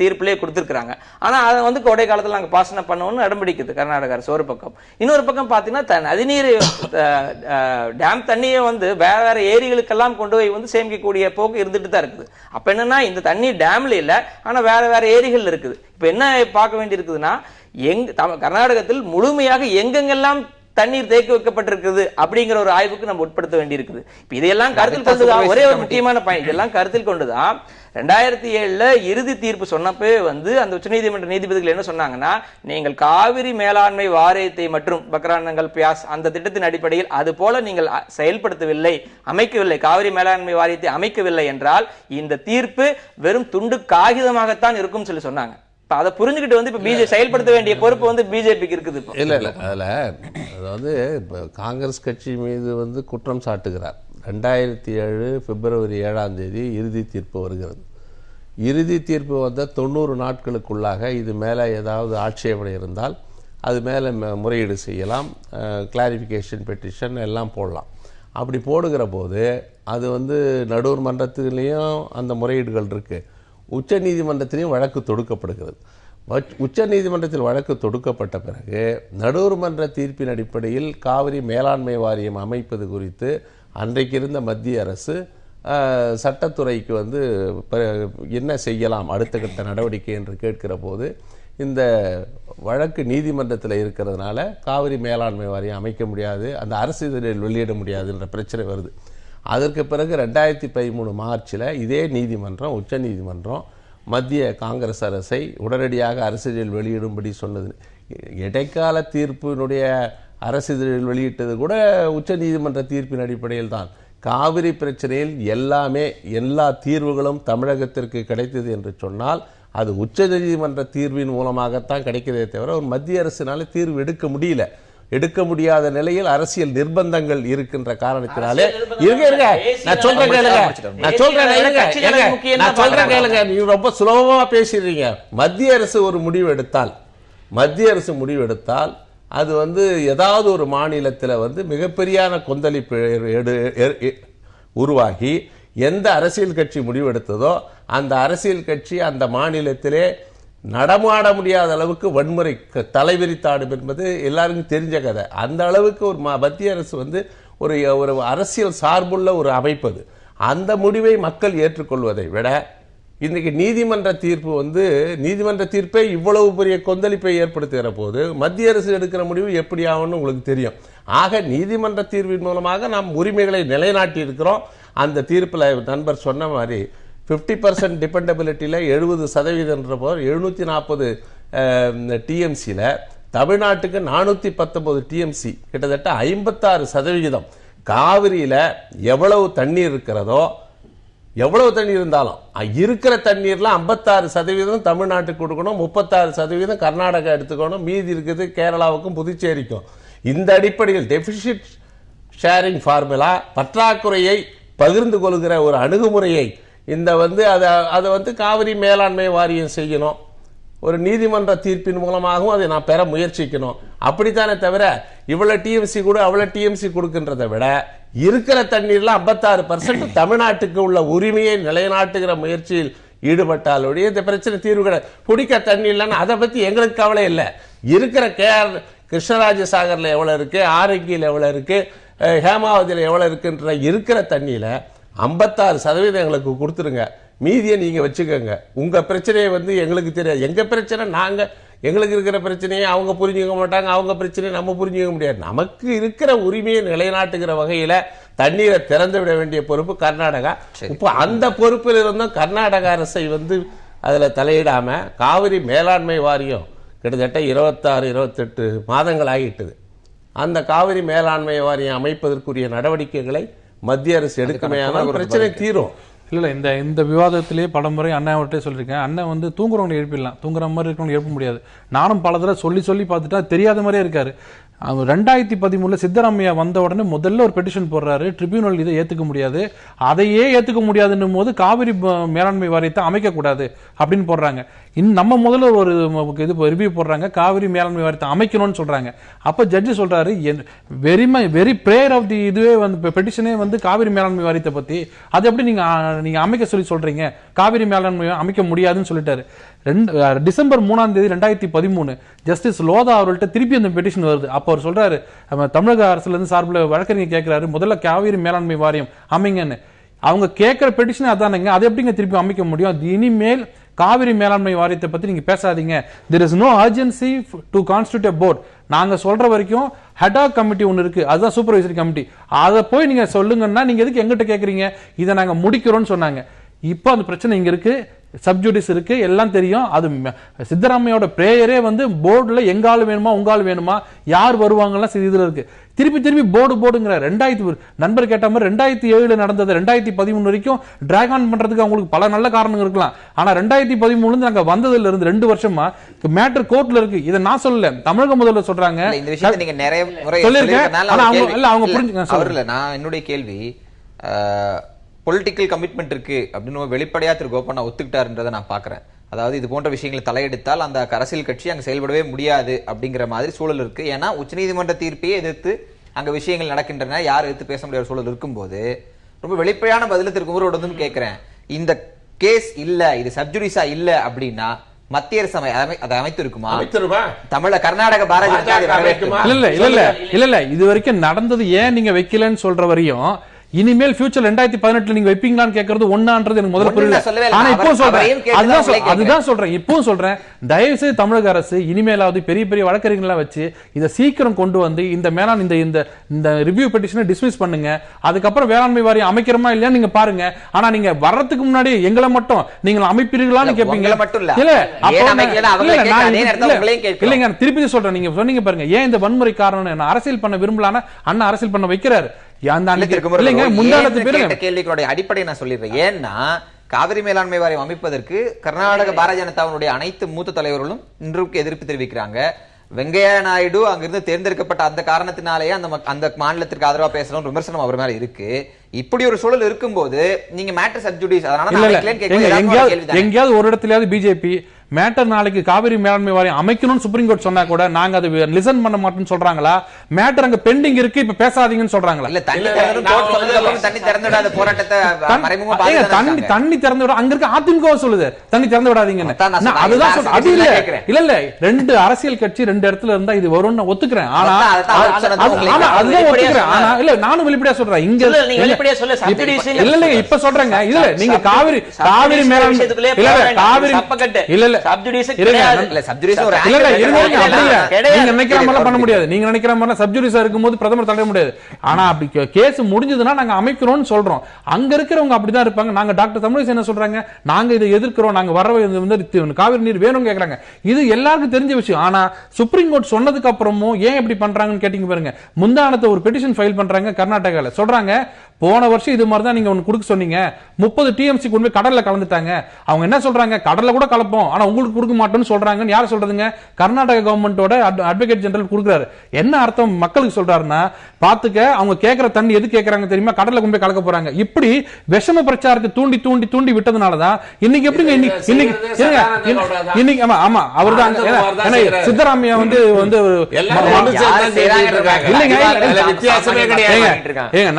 தீர்ப்பிலேயே கொடுத்துருக்காங்க. ஆனா அதை வந்து கோடை காலத்துல நாங்க பாசனம் பண்ணணும்னு அடம்பிடிக்குது கர்நாடக அரசு ஒரு பக்கம். இன்னொரு பக்கம் பாத்தீங்கன்னா நதிநீர் டேம் தண்ணியை வந்து வேற ஏரிகளுக்கெல்லாம் கொண்டு போய் வந்து சேமிக்கக்கூடிய போக்கு இருந்துட்டு தான் இருக்குது. அப்ப என்னன்னா, இந்த தண்ணி டேம்ல இல்ல, ஆனா வேற ஏரிகள் இருக்குது. இப்ப என்ன பார்க்க வேண்டி இருக்குதுன்னா, கர்நாடகத்தில் முழுமையாக எங்கெங்கெல்லாம் தண்ணீர் தேக்கி வைக்கப்பட்டிருக்குது அப்படிங்கிற ஒரு ஆய்வுக்கு நம்ம உட்படுத்த வேண்டி இருக்குது. இதெல்லாம் கருத்தில் கொண்டுதான், ஒரே ஒரு முக்கியமான பாயிண்ட், இதெல்லாம் கருத்தில் கொண்டுதான் 2007 இறுதி தீர்ப்பு சொன்னப்பே வந்து அந்த உச்சநீதிமன்ற நீதிபதிகள் என்ன சொன்னாங்கன்னா, நீங்கள் காவிரி மேலாண்மை வாரியத்தை மற்றும் பக்ரானங்கள் பியாஸ் அந்த திட்டத்தின் அடிப்படையில் அது போல நீங்கள் செயல்படுத்தவில்லை, அமைக்கவில்லை, காவிரி மேலாண்மை வாரியத்தை அமைக்கவில்லை என்றால் இந்த தீர்ப்பு வெறும் துண்டு காகிதமாகத்தான் இருக்கும் சொல்லி சொன்னாங்க. இப்ப அதை புரிஞ்சுக்கிட்டு வந்து இப்ப பிஜேபி செயல்படுத்த வேண்டிய பொறுப்பு வந்து பிஜேபிக்கு இருக்குது. இப்போ இல்லை அதில் அதாவது இப்போ காங்கிரஸ் கட்சி மீது வந்து குற்றம் சாட்டுகிறார். 2007 பிப்ரவரி 7ஆம் தேதி இறுதி தீர்ப்பு வருகிறது. இறுதி தீர்ப்பு வந்த 90 நாட்களுக்குள்ளாக இது மேலே ஏதாவது ஆட்சேபனை இருந்தால் அது மேலே முறையீடு செய்யலாம், கிளாரிஃபிகேஷன் பெட்டிஷன் எல்லாம் போடலாம். அப்படி போடுகிற போது அது வந்து நடுவர் மன்றத்திலையும் அந்த முறையீடுகள் இருக்குது, உச்ச நீதிமன்றத்திலையும் வழக்கு தொடுக்கப்படுகிறது. உச்ச நீதிமன்றத்தில் வழக்கு தொடுக்கப்பட்ட பிறகு நடுவர் மன்ற தீர்ப்பின் அடிப்படையில் காவிரி மேலாண்மை வாரியம் அமைப்பது குறித்து அன்றைக்கு இருந்த மத்திய அரசு சட்டத்துறைக்கு வந்து என்ன செய்யலாம் அடுத்த கட்ட நடவடிக்கை என்று கேட்கிற போது இந்த வழக்கு நீதிமன்றத்தில் இருக்கிறதுனால காவிரி மேலாண்மை வாரியம் அமைக்க முடியாது, அந்த அரசு இதழில் வெளியிட முடியாது என்ற பிரச்சனை வருது. அதற்கு பிறகு 2013 மார்ச்சில் இதே நீதிமன்றம், உச்ச நீதிமன்றம் மத்திய காங்கிரஸ் அரசை உடனடியாக அரசிதழில் வெளியிடும்படி சொன்னது. இடைக்கால தீர்ப்பினுடைய அரசிதழில் வெளியிட்டது கூட உச்ச நீதிமன்ற தீர்ப்பின் அடிப்படையில் தான். காவிரி பிரச்சனையில் எல்லா தீர்வுகளும் தமிழகத்திற்கு கிடைத்தது என்று சொன்னால் அது உச்ச நீதிமன்ற தீர்வின் மூலமாகத்தான் கிடைக்கிறதே தவிர ஒரு மத்திய அரசினால தீர்வு எடுக்க முடியாத நிலையில் அரசியல் நிர்பந்தங்கள் இருக்கின்ற காரணத்தினாலே நீங்க ரொம்ப சுலபமா பேசுறீங்க. மத்திய அரசு ஒரு முடிவு எடுத்தால் அது வந்து ஏதாவது ஒரு மாநிலத்தில் வந்து மிகப்பெரியான கொந்தளிப்பு உருவாகி எந்த அரசியல் கட்சி முடிவெடுத்ததோ அந்த அரசியல் கட்சி அந்த மாநிலத்திலே நடமாட முடியாத அளவுக்கு வன்முறை தலைவிரித்தாடும் என்பது எல்லாருக்கும் தெரிஞ்ச கதை. அந்த அளவுக்கு ஒரு மத்திய அரசு வந்து ஒரு அரசியல் சார்புள்ள ஒரு அமைப்பது. அந்த முடிவை மக்கள் ஏற்றுக்கொள்வதை விட இன்னைக்கு நீதிமன்ற தீர்ப்பை இவ்வளவு பெரிய கொந்தளிப்பை ஏற்படுத்துகிற போது மத்திய அரசு எடுக்கிற முடிவு எப்படி ஆகும்னு உங்களுக்கு தெரியும். ஆக நீதிமன்ற தீர்வின் மூலமாக நாம் உரிமைகளை நிலைநாட்டி இருக்கிறோம். அந்த தீர்ப்பில் நண்பர் சொன்ன மாதிரி 50% டிபெண்டபிலிட்டியில் 70% போது 740 டிஎம்சியில் தமிழ்நாட்டுக்கு 419 டிஎம்சி, கிட்டத்தட்ட 56%. காவிரியில் எவ்வளவு தண்ணீர் இருக்கிறதோ, எவ்வளவு தண்ணீர் இருந்தாலும் இருக்கிற தண்ணீர்ல 56% தமிழ்நாட்டுக்கு கொடுக்கணும், 36% கர்நாடகா எடுத்துக்கணும், மீதி இருக்குது கேரளாவுக்கும் புதுச்சேரிக்கும். இந்த அடிப்படையில் டெபிசிட் ஷேரிங் ஃபார்முலா, பற்றாக்குறையை பகிர்ந்து கொள்கிற ஒரு அணுகுமுறையை இந்த வந்து அதை வந்து காவிரி மேலாண்மை வாரியம் செய்யணும். ஒரு நீதிமன்ற தீர்ப்பின் மூலமாகவும் அதை நான் பெற முயற்சிக்கணும். அப்படித்தானே தவிர இவ்வளவு டிஎம்சி கூட அவ்வளவு டிஎம்சி கொடுக்கின்றதை விட இருக்கிற தண்ணீர்ல 56% தமிழ்நாட்டுக்கு உள்ள உரிமையை நிலைநாட்டுகிற முயற்சியில் ஈடுபட்டாலுடைய இந்த பிரச்சனை தீர்வு கிடையாது. குடிக்க தண்ணி இல்லைன்னு அதை பத்தி எங்களுக்கு கவலை இல்லை. இருக்கிற கிருஷ்ணராஜசாகர்ல எவ்வளவு இருக்கு, ஆரோக்கியில் எவ்வளவு இருக்கு, ஹேமாவதியில் எவ்வளவு இருக்குன்ற இருக்கிற தண்ணியில 56% எங்களுக்கு கொடுத்துருங்க, மீதியை நீங்க வச்சுக்கோங்க. உங்க பிரச்சனையை வந்து எங்களுக்கு தெரியாது. எங்க பிரச்சனை எங்களுக்கு இருக்கிற பிரச்சனையை அவங்க புரிஞ்சுக்க மாட்டாங்க, அவங்க பிரச்சனையை நம்ம புரிஞ்சுக்க முடியாது. நமக்கு இருக்கிற உரிமையை நிலைநாட்டுகிற வகையில தண்ணீரை திறந்து விட வேண்டிய பொறுப்பு கர்நாடகா. இப்போ அந்த பொறுப்பில் இருந்தும் கர்நாடக அரசை வந்து அதுல தலையிடாம காவிரி மேலாண்மை வாரியம் கிட்டத்தட்ட 26-28 மாதங்கள் ஆகிட்டது. அந்த காவிரி மேலாண்மை வாரியம் அமைப்பதற்குரிய நடவடிக்கைகளை மத்திய அரசு எடுக்குமையானால் பிரச்சனை தீரும். இல்லை இந்த விவாதத்திலேயே பல முறை அண்ணன் அவர்கிட்ட சொல்லியிருக்கேன். அண்ணன் வந்து தூங்குறவங்க எழுப்பிடலாம், தூங்குற மாதிரி இருக்கவங்க எழுப்ப முடியாது. நானும் பல தடவை சொல்லி பார்த்துட்டா தெரியாத மாதிரியே இருக்காரு. 2013 சித்தராமையா வந்த உடனே முதல்ல ஒரு பெட்டிஷன் போடுறாரு, ட்ரிபியூனல் இதை ஏத்துக்க முடியாது, அதையே ஏத்துக்க முடியாதுன்னும் போது காவிரி மேலாண்மை வாரியத்தை அமைக்க கூடாது அப்படின்னு போடுறாங்க. நம்ம முதல்ல ஒரு இது ரிவ்யூ போடுறாங்க, காவிரி மேலாண்மை வாரியத்தை அமைக்கணும்னு சொல்றாங்க. அப்ப ஜட்ஜி சொல்றாரு வெரி பிரேயர் ஆஃப் தி இதுவே வந்து பெட்டிஷனே வந்து காவிரி மேலாண்மை வாரியத்தை பத்தி, அது எப்படி நீங்க அமைக்க சொல்றீங்க, காவிரி மேலாண்மை அமைக்க முடியாதுன்னு சொல்லிட்டாரு. டிசம்பர் 3ஆம் தேதி 2013 ஜஸ்டிஸ் லோதா அவர்கள்ட்ட திருப்பி அந்த பெட்டிஷன் வருது. அப்ப அவர் சொல்றாரு, தமிழக அரசுல இருந்து சார்பில் வழக்கறிஞர் கேட்கிறாரு, முதல்ல காவிரி மேலாண்மை வாரியம் அமைங்கன்னு. அவங்க கேட்கிற பெட்டிஷன் அதானுங்க, அதை எப்படிங்க திருப்பி அமைக்க முடியும்? இனிமேல் காவிரி மேலாண்மை வாரியத்தை பத்தி நீங்க பேசாதீங்க, there is no urgency to constitute a board. நாங்க சொல்ற வரைக்கும் ஹெடாக் கமிட்டி ஒன்னு இருக்கு, அதுதான் சூப்பர்வைசரி கமிட்டி, அதை போய் நீங்க சொல்லுங்கன்னா நீங்க எதுக்கு எங்கிட்ட கேக்குறீங்க, இதை நாங்க முடிக்கிறோம்னு சொன்னாங்க. இப்போ அந்த பிரச்சனை இங்க இருக்கு. சப்ஜூடிஸ் இருக்கு, எல்லாம் தெரியும். அது சித்தராமையோட பிரேயரே வந்து போர்டுல எங்கால் வேணுமா உங்கால் வேணுமா யார் வருவாங்கலாம் இதுல இருக்கு. திருப்பி திருப்பி போர்டுங்கிற 2000 நண்பர் கேட்ட மாதிரி 2007 நடந்தது 2013 வரைக்கும் டிராக் ஆன் பண்றதுக்கு அவங்களுக்கு பல நல்ல காரணங்கள் இருக்கலாம். ஆனா 2013 நாங்க வந்ததுல இருந்து 2 வருஷமா மேட்டர் கோர்ட்ல இருக்கு. இதை நான் சொல்லல, தமிழக முதல்வர் சொல்றாங்க. இந்த விஷயத்தை நீங்க நிறைய முறை சொல்லிருக்கேன். நான் என்னுடைய கேள்வி பொலிட்டிக்கல் கமிட்மெண்ட் இருக்கு அப்படின்னு வெளிப்படையா திரு கோபண்ணா ஒத்துக்கிட்டாருன்றதை நான் பாக்குறேன். அதாவது இது போன்ற விஷயங்களை தலையெடுத்தால் அந்த அரசியல் கட்சி அங்க செயல்படவே முடியாது அப்படிங்கிற மாதிரி சூழல் இருக்கு. ஏன்னா உச்சநீதிமன்ற தீர்ப்பையே எதிர்த்து அங்க விஷயங்கள் நடக்கின்றன, யார் எதிர்த்து பேச முடியாத சூழல் இருக்கும்போது ரொம்ப வெளிப்படையான பதில திரு குமரோட கேட்கிறேன். இந்த கேஸ் இல்ல, இது சப்ஜுடிஸா இல்ல அப்படின்னா மத்திய அரசு அதை அமைத்து இருக்குமா? தமிழக கர்நாடக பாரதிய இல்ல இது வரைக்கும் நடந்தது ஏன் நீங்க வைக்கலன்னு சொல்ற வரையும் இனிமேல் ஃபியூச்சர் 2018 நீங்க வைப்பீங்களான்னு கேக்குறது ஒண்ணான்றது எனக்கு முதல்ல புரியல. ஆனா இப்போ சொல்றேன், அதுதான் சொல்றேன், இப்போ சொல்றேன், தயவு செய்து தமிழக அரசு இனிமேலாவது பெரிய பெரிய வழக்கறிஞர்களா வச்சு இதை சீக்கிரம் கொண்டு வந்து இந்த மேலாண் இந்த ரிவ்யூ பெட்டிஷனை டிஸ்மிஸ் பண்ணுங்க. அதுக்கப்புறம் வேளாண்மை வாரியம் அமைக்கிறோமா இல்லையா நீங்க பாருங்க. ஆனா நீங்க வர்றதுக்கு முன்னாடி எங்களை மட்டும் நீங்க அமைப்பீர்களான்னு கேட்பீங்க. இல்லைங்க, திருப்பி சொல்றேன், நீங்க சொன்னீங்க பாருங்க, ஏன் இந்த வன்முறை காரணம் அரசியல் பண்ண விரும்பலான அண்ணா அரசியல் பண்ண வைக்கிறாரு. கேள்விகளுடைய அடிப்படை நான் சொல்லிடுறேன். ஏன்னா காவிரி மேலாண்மை வாரியம் அமைப்பதற்கு கர்நாடக பாரதிய ஜனதாவுடைய அனைத்து மூத்த தலைவர்களும் இன்றைக்கு எதிர்ப்பு தெரிவிக்கிறாங்க. வெங்கையா நாயுடு அங்கிருந்து தேர்ந்தெடுக்கப்பட்ட அந்த காரணத்தினாலேயே அந்த மாநிலத்திற்கு ஆதரவா பேசணும் விமர்சனம் அவர் மேல இருக்கு. இப்படி ஒரு சூழல் இருக்கும்போது நீங்க மேட்டர் சப்ஜுடிஸ் எங்கேயாவது ஒரு இடத்துலயாவது பிஜேபி மேட்டர் நாளைக்கு காவிரி மேலாண்மை வாரியம் அமைக்கணும்னு சுப்ரீம் கோர்ட் சொன்னா கூட நாங்க அதை லிசன் பண்ண மாட்டோம்னு சொல்றாங்களா? மேட்டர் அங்க பெண்டிங் இருக்கு, இப்ப பேசாதீங்கன்னு சொல்றாங்களா? இல்ல தண்ணி திறந்து விடாத போராட்டத்தை தண்ணி திறந்து விட அங்க இருக்க அதிமுக சொல்லுது தண்ணி திறந்து விடாதீங்கன்னு. அதுதான் அது இல்ல 2 அரசியல் கட்சி 2 இடத்துல இருந்தா இது வரும்னு ஒத்துக்கிறேன். ஆனா அதுதான் ஒத்துக்கிறேன். ஆனா இல்ல நானும் வெளிப்படையா சொல்றேன், இங்க இல்ல இப்ப சொல்றேங்க, இல்ல நீங்க காவிரி மேலாண்மை இல்ல பண்ண முடியாது. நீங்க நினைக்கிற மாதிரி சப்ஜுடிஸா இருக்கும்போது பிரதமர் தள்ள முடியாது. ஆனா அப்படி கேஸ் முடிஞ்சதுன்னா நாங்க அமைக்கிறோம்னு சொல்றோம். அங்க இருக்கிறவங்க அப்படிதான் இருப்பாங்க. நாங்க டாக்டர் தமிழிசை என்ன சொல்றாங்க, நாங்க இதை எதிர்க்கிறோம், நாங்க வரவே காவிரி நீர் வேணும் கேக்குறாங்க. இது எல்லாருக்கும் தெரிஞ்ச விஷயம். ஆனா சுப்ரீம் கோர்ட் சொன்னதுக்கு அப்புறமும் ஏன் இப்படி பண்றாங்கன்னு கேட்டீங்க பாருங்க. முந்தானத்தை ஒரு பெட்டிஷன் ஃபைல் பண்றாங்க கர்நாடகால. சொல்றாங்க போன வருஷம் இது மாதிரி தான் நீங்க ஒன்னு கொடுக்க சொன்னீங்க, 30 டிஎம்சி கொண்டு போய் கடல்ல கலந்துட்டாங்க. அவங்க என்ன சொல்றாங்க, கடல்ல கூட கலப்போம் ஆனா உங்களுக்கு கொடுக்க மாட்டோம்னு சொல்றாங்க. யார் சொல்றதுங்க? கர்நாடக கவர்மெண்டோட அட்வொகேட் ஜெனரல் கொடுக்குறாரு. என்ன அர்த்தம் மக்களுக்கு சொல்றாருன்னா, பாத்துக்க அவங்க கேட்கிற தண்ணி எது கேட்கறாங்க தெரியுமா, கடல்ல கொண்டு போய் கலக்க போறாங்க. இப்படி விஷம பிரச்சாரத்தை தூண்டி தூண்டி தூண்டி விட்டதுனாலதான் இன்னைக்கு எப்படிங்க இன்னைக்கு ஆமா அவர்தான் சித்தராமையா வந்து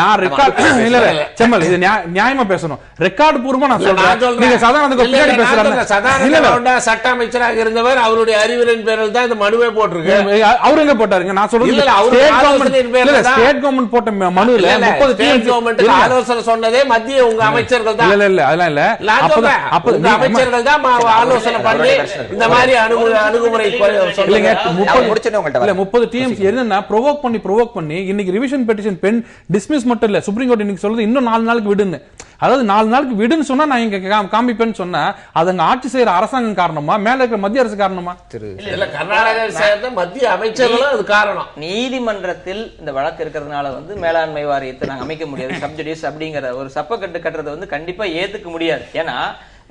நான் ரெக்கார்ட் செம்மல் இது நியாயமா பேசணும், ரெக்கார்டு பூர்வமா நான் சொல்றேன். நீங்க சட்ட அமைச்சராக இருந்தவர், அவருடைய அறிவுரையின் பேரில் தான் இந்த மனுவே போட்டிருக்கு. அவரு எங்க போட்டாருங்க? நான் சொல்றது ஸ்டேட் கவர்மெண்ட் போட்ட மனுல 30 ஆலோசனை சொன்னதே மத்திய உங்க அமைச்சர்கள் தான். இல்ல அதெல்லாம் இல்ல, உங்க அமைச்சர்கள் தான் ஆலோசனை பண்ணி இந்த மாதிரி அணுகுமுறை 30 டிஎம்சி என்னன்னா ப்ரொவோக் பண்ணி இன்னைக்கு ரிவிஷன் பெட்டிஷன் பென் டிஸ்மிஸ் மட்டும் இல்ல, சுப்ரீம் கோர்ட் இன்னைக்கு சொல்றது இன்னும் 4 நாளுக்கு விடுன்னு. அதாவது 4 நாளுக்கு விடுன்னு சொன்னா நான் இங்க காமிப்பேன்னு சொன்னா அது அங்க ஆட்சி செய்யற அரசாங்கம் காரணமா, மேல இருக்கிற மத்திய அரசு காரணமா? கர்நாடக மத்திய அமைச்சர்களும் அது காரணம். நீதிமன்றத்தில் இந்த வழக்கு இருக்கிறதுனால வந்து மேலாண்மை வாரியத்தை நாங்க அமைக்க முடியாது, சப்ஜுடிஸ் அப்படிங்கிற ஒரு சப்பக்கட்டு கட்டுறதை வந்து கண்டிப்பா ஏத்துக்க முடியாது. ஏன்னா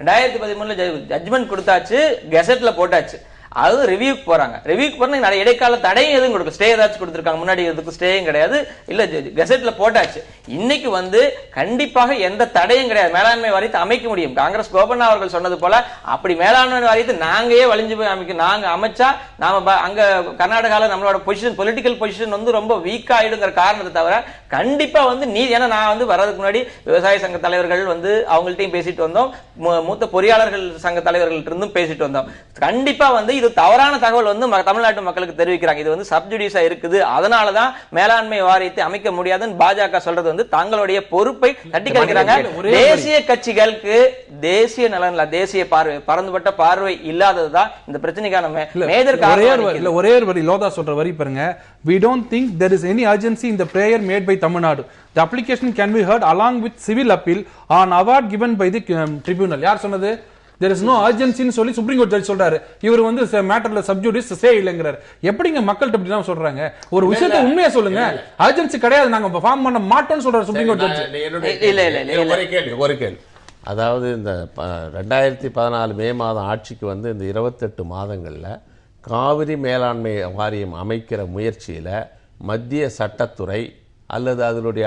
2013 ஜட்ஜ்மெண்ட் கொடுத்தாச்சு, கெசட்ல போட்டாச்சு, அது ரிவ்யூக்கு போறாங்க. ரிவ்யூக்கு போனா நிறைய இடைக்கால தடையும் எதுவும் கொடுக்க, ஸ்டே ஏதாச்சும் கொடுத்துருக்காங்க, முன்னாடி எதுக்கு ஸ்டேயும் கிடையாது, இல்ல கெசட்ல போட்டாச்சு. இன்னைக்கு வந்து கண்டிப்பாக எந்த தடையும் கிடையாது, மேலாண்மை வாரியத்தை அமைக்க முடியும். காங்கிரஸ் கோபண்ணா அவர்கள் சொன்னது போல அப்படி மேலாண்மை வாரியத்தை நாங்களே வலிஞ்சு போய் அமைக்க, நாங்க அமைச்சா நாம அங்க கர்நாடகால நம்மளோட பொசிஷன் பொலிட்டிக்கல் பொசிஷன் வந்து ரொம்ப வீக் ஆயிடுங்கிற காரணத்தை தவிர கண்டிப்பா வந்து ஏன்னா நான் வந்து வர்றதுக்கு முன்னாடி விவசாய சங்க தலைவர்கள் வந்து அவங்கள்ட்டையும் பேசிட்டு வந்தோம், மூத்த பொறியாளர்கள் சங்க தலைவர்கள்ட்ட இருந்தும் பேசிட்டு வந்தோம். கண்டிப்பா வந்து இது தவறான தகவல் வந்து தமிழ்நாட்டு மக்களுக்கு தெரிவிக்கிறாங்க. இது வந்து சப்ஜுடிஸா இருக்குது, அதனாலதான் மேலாண்மை வாரியத்தை அமைக்க முடியாதுன்னு பாஜக சொல்றது வந்து தங்களுடைய பொறுப்பை தட்டி கழிக்கிறாங்க. தேசிய கட்சிகளுக்கு தேசிய நலன், தேசிய பார்வை, பரந்துபட்ட பார்வை இல்லாததுதான் இந்த பிரச்சனைக்கான மேஜர் காரணம். ஒரே ஒரு வரி லோதா சொல்ற வரி பாருங்க, we don't think there is any urgency in the prayer made by Tamil Nadu. The application can be heard along with civil appeal on award given by the tribunal. யார் சொன்னது? there is no urgency ன்னு சொல்லி supreme court judge சொல்றாரு. இவர் வந்து மேட்டர்ல சப்ஜூடிஸ் சே இல்லங்கறார். எப்படிங்க மக்கள்கிட்ட இப்படி தான் சொல்றாங்க? ஒரு விஷயத்தை உண்மையா சொல்லுங்க. அர்ஜென்சி கிடையாது, நாங்க ஃபார்ம் பண்ண மாட்டோம்னு சொல்றாரு சுப்ரீம் கோர்ட் ஜட்ஜ். இல்ல ஒரு கேள்வி. அதாவது இந்த 2014 மே மாதம் ஆட்சிக்கு வந்து இந்த 28 மாதங்கள்ல காவிரி மேலாண்மை வாரியம் அமைக்கிற முயற்சியில மத்திய சட்டத்துறை அல்லது அதனுடைய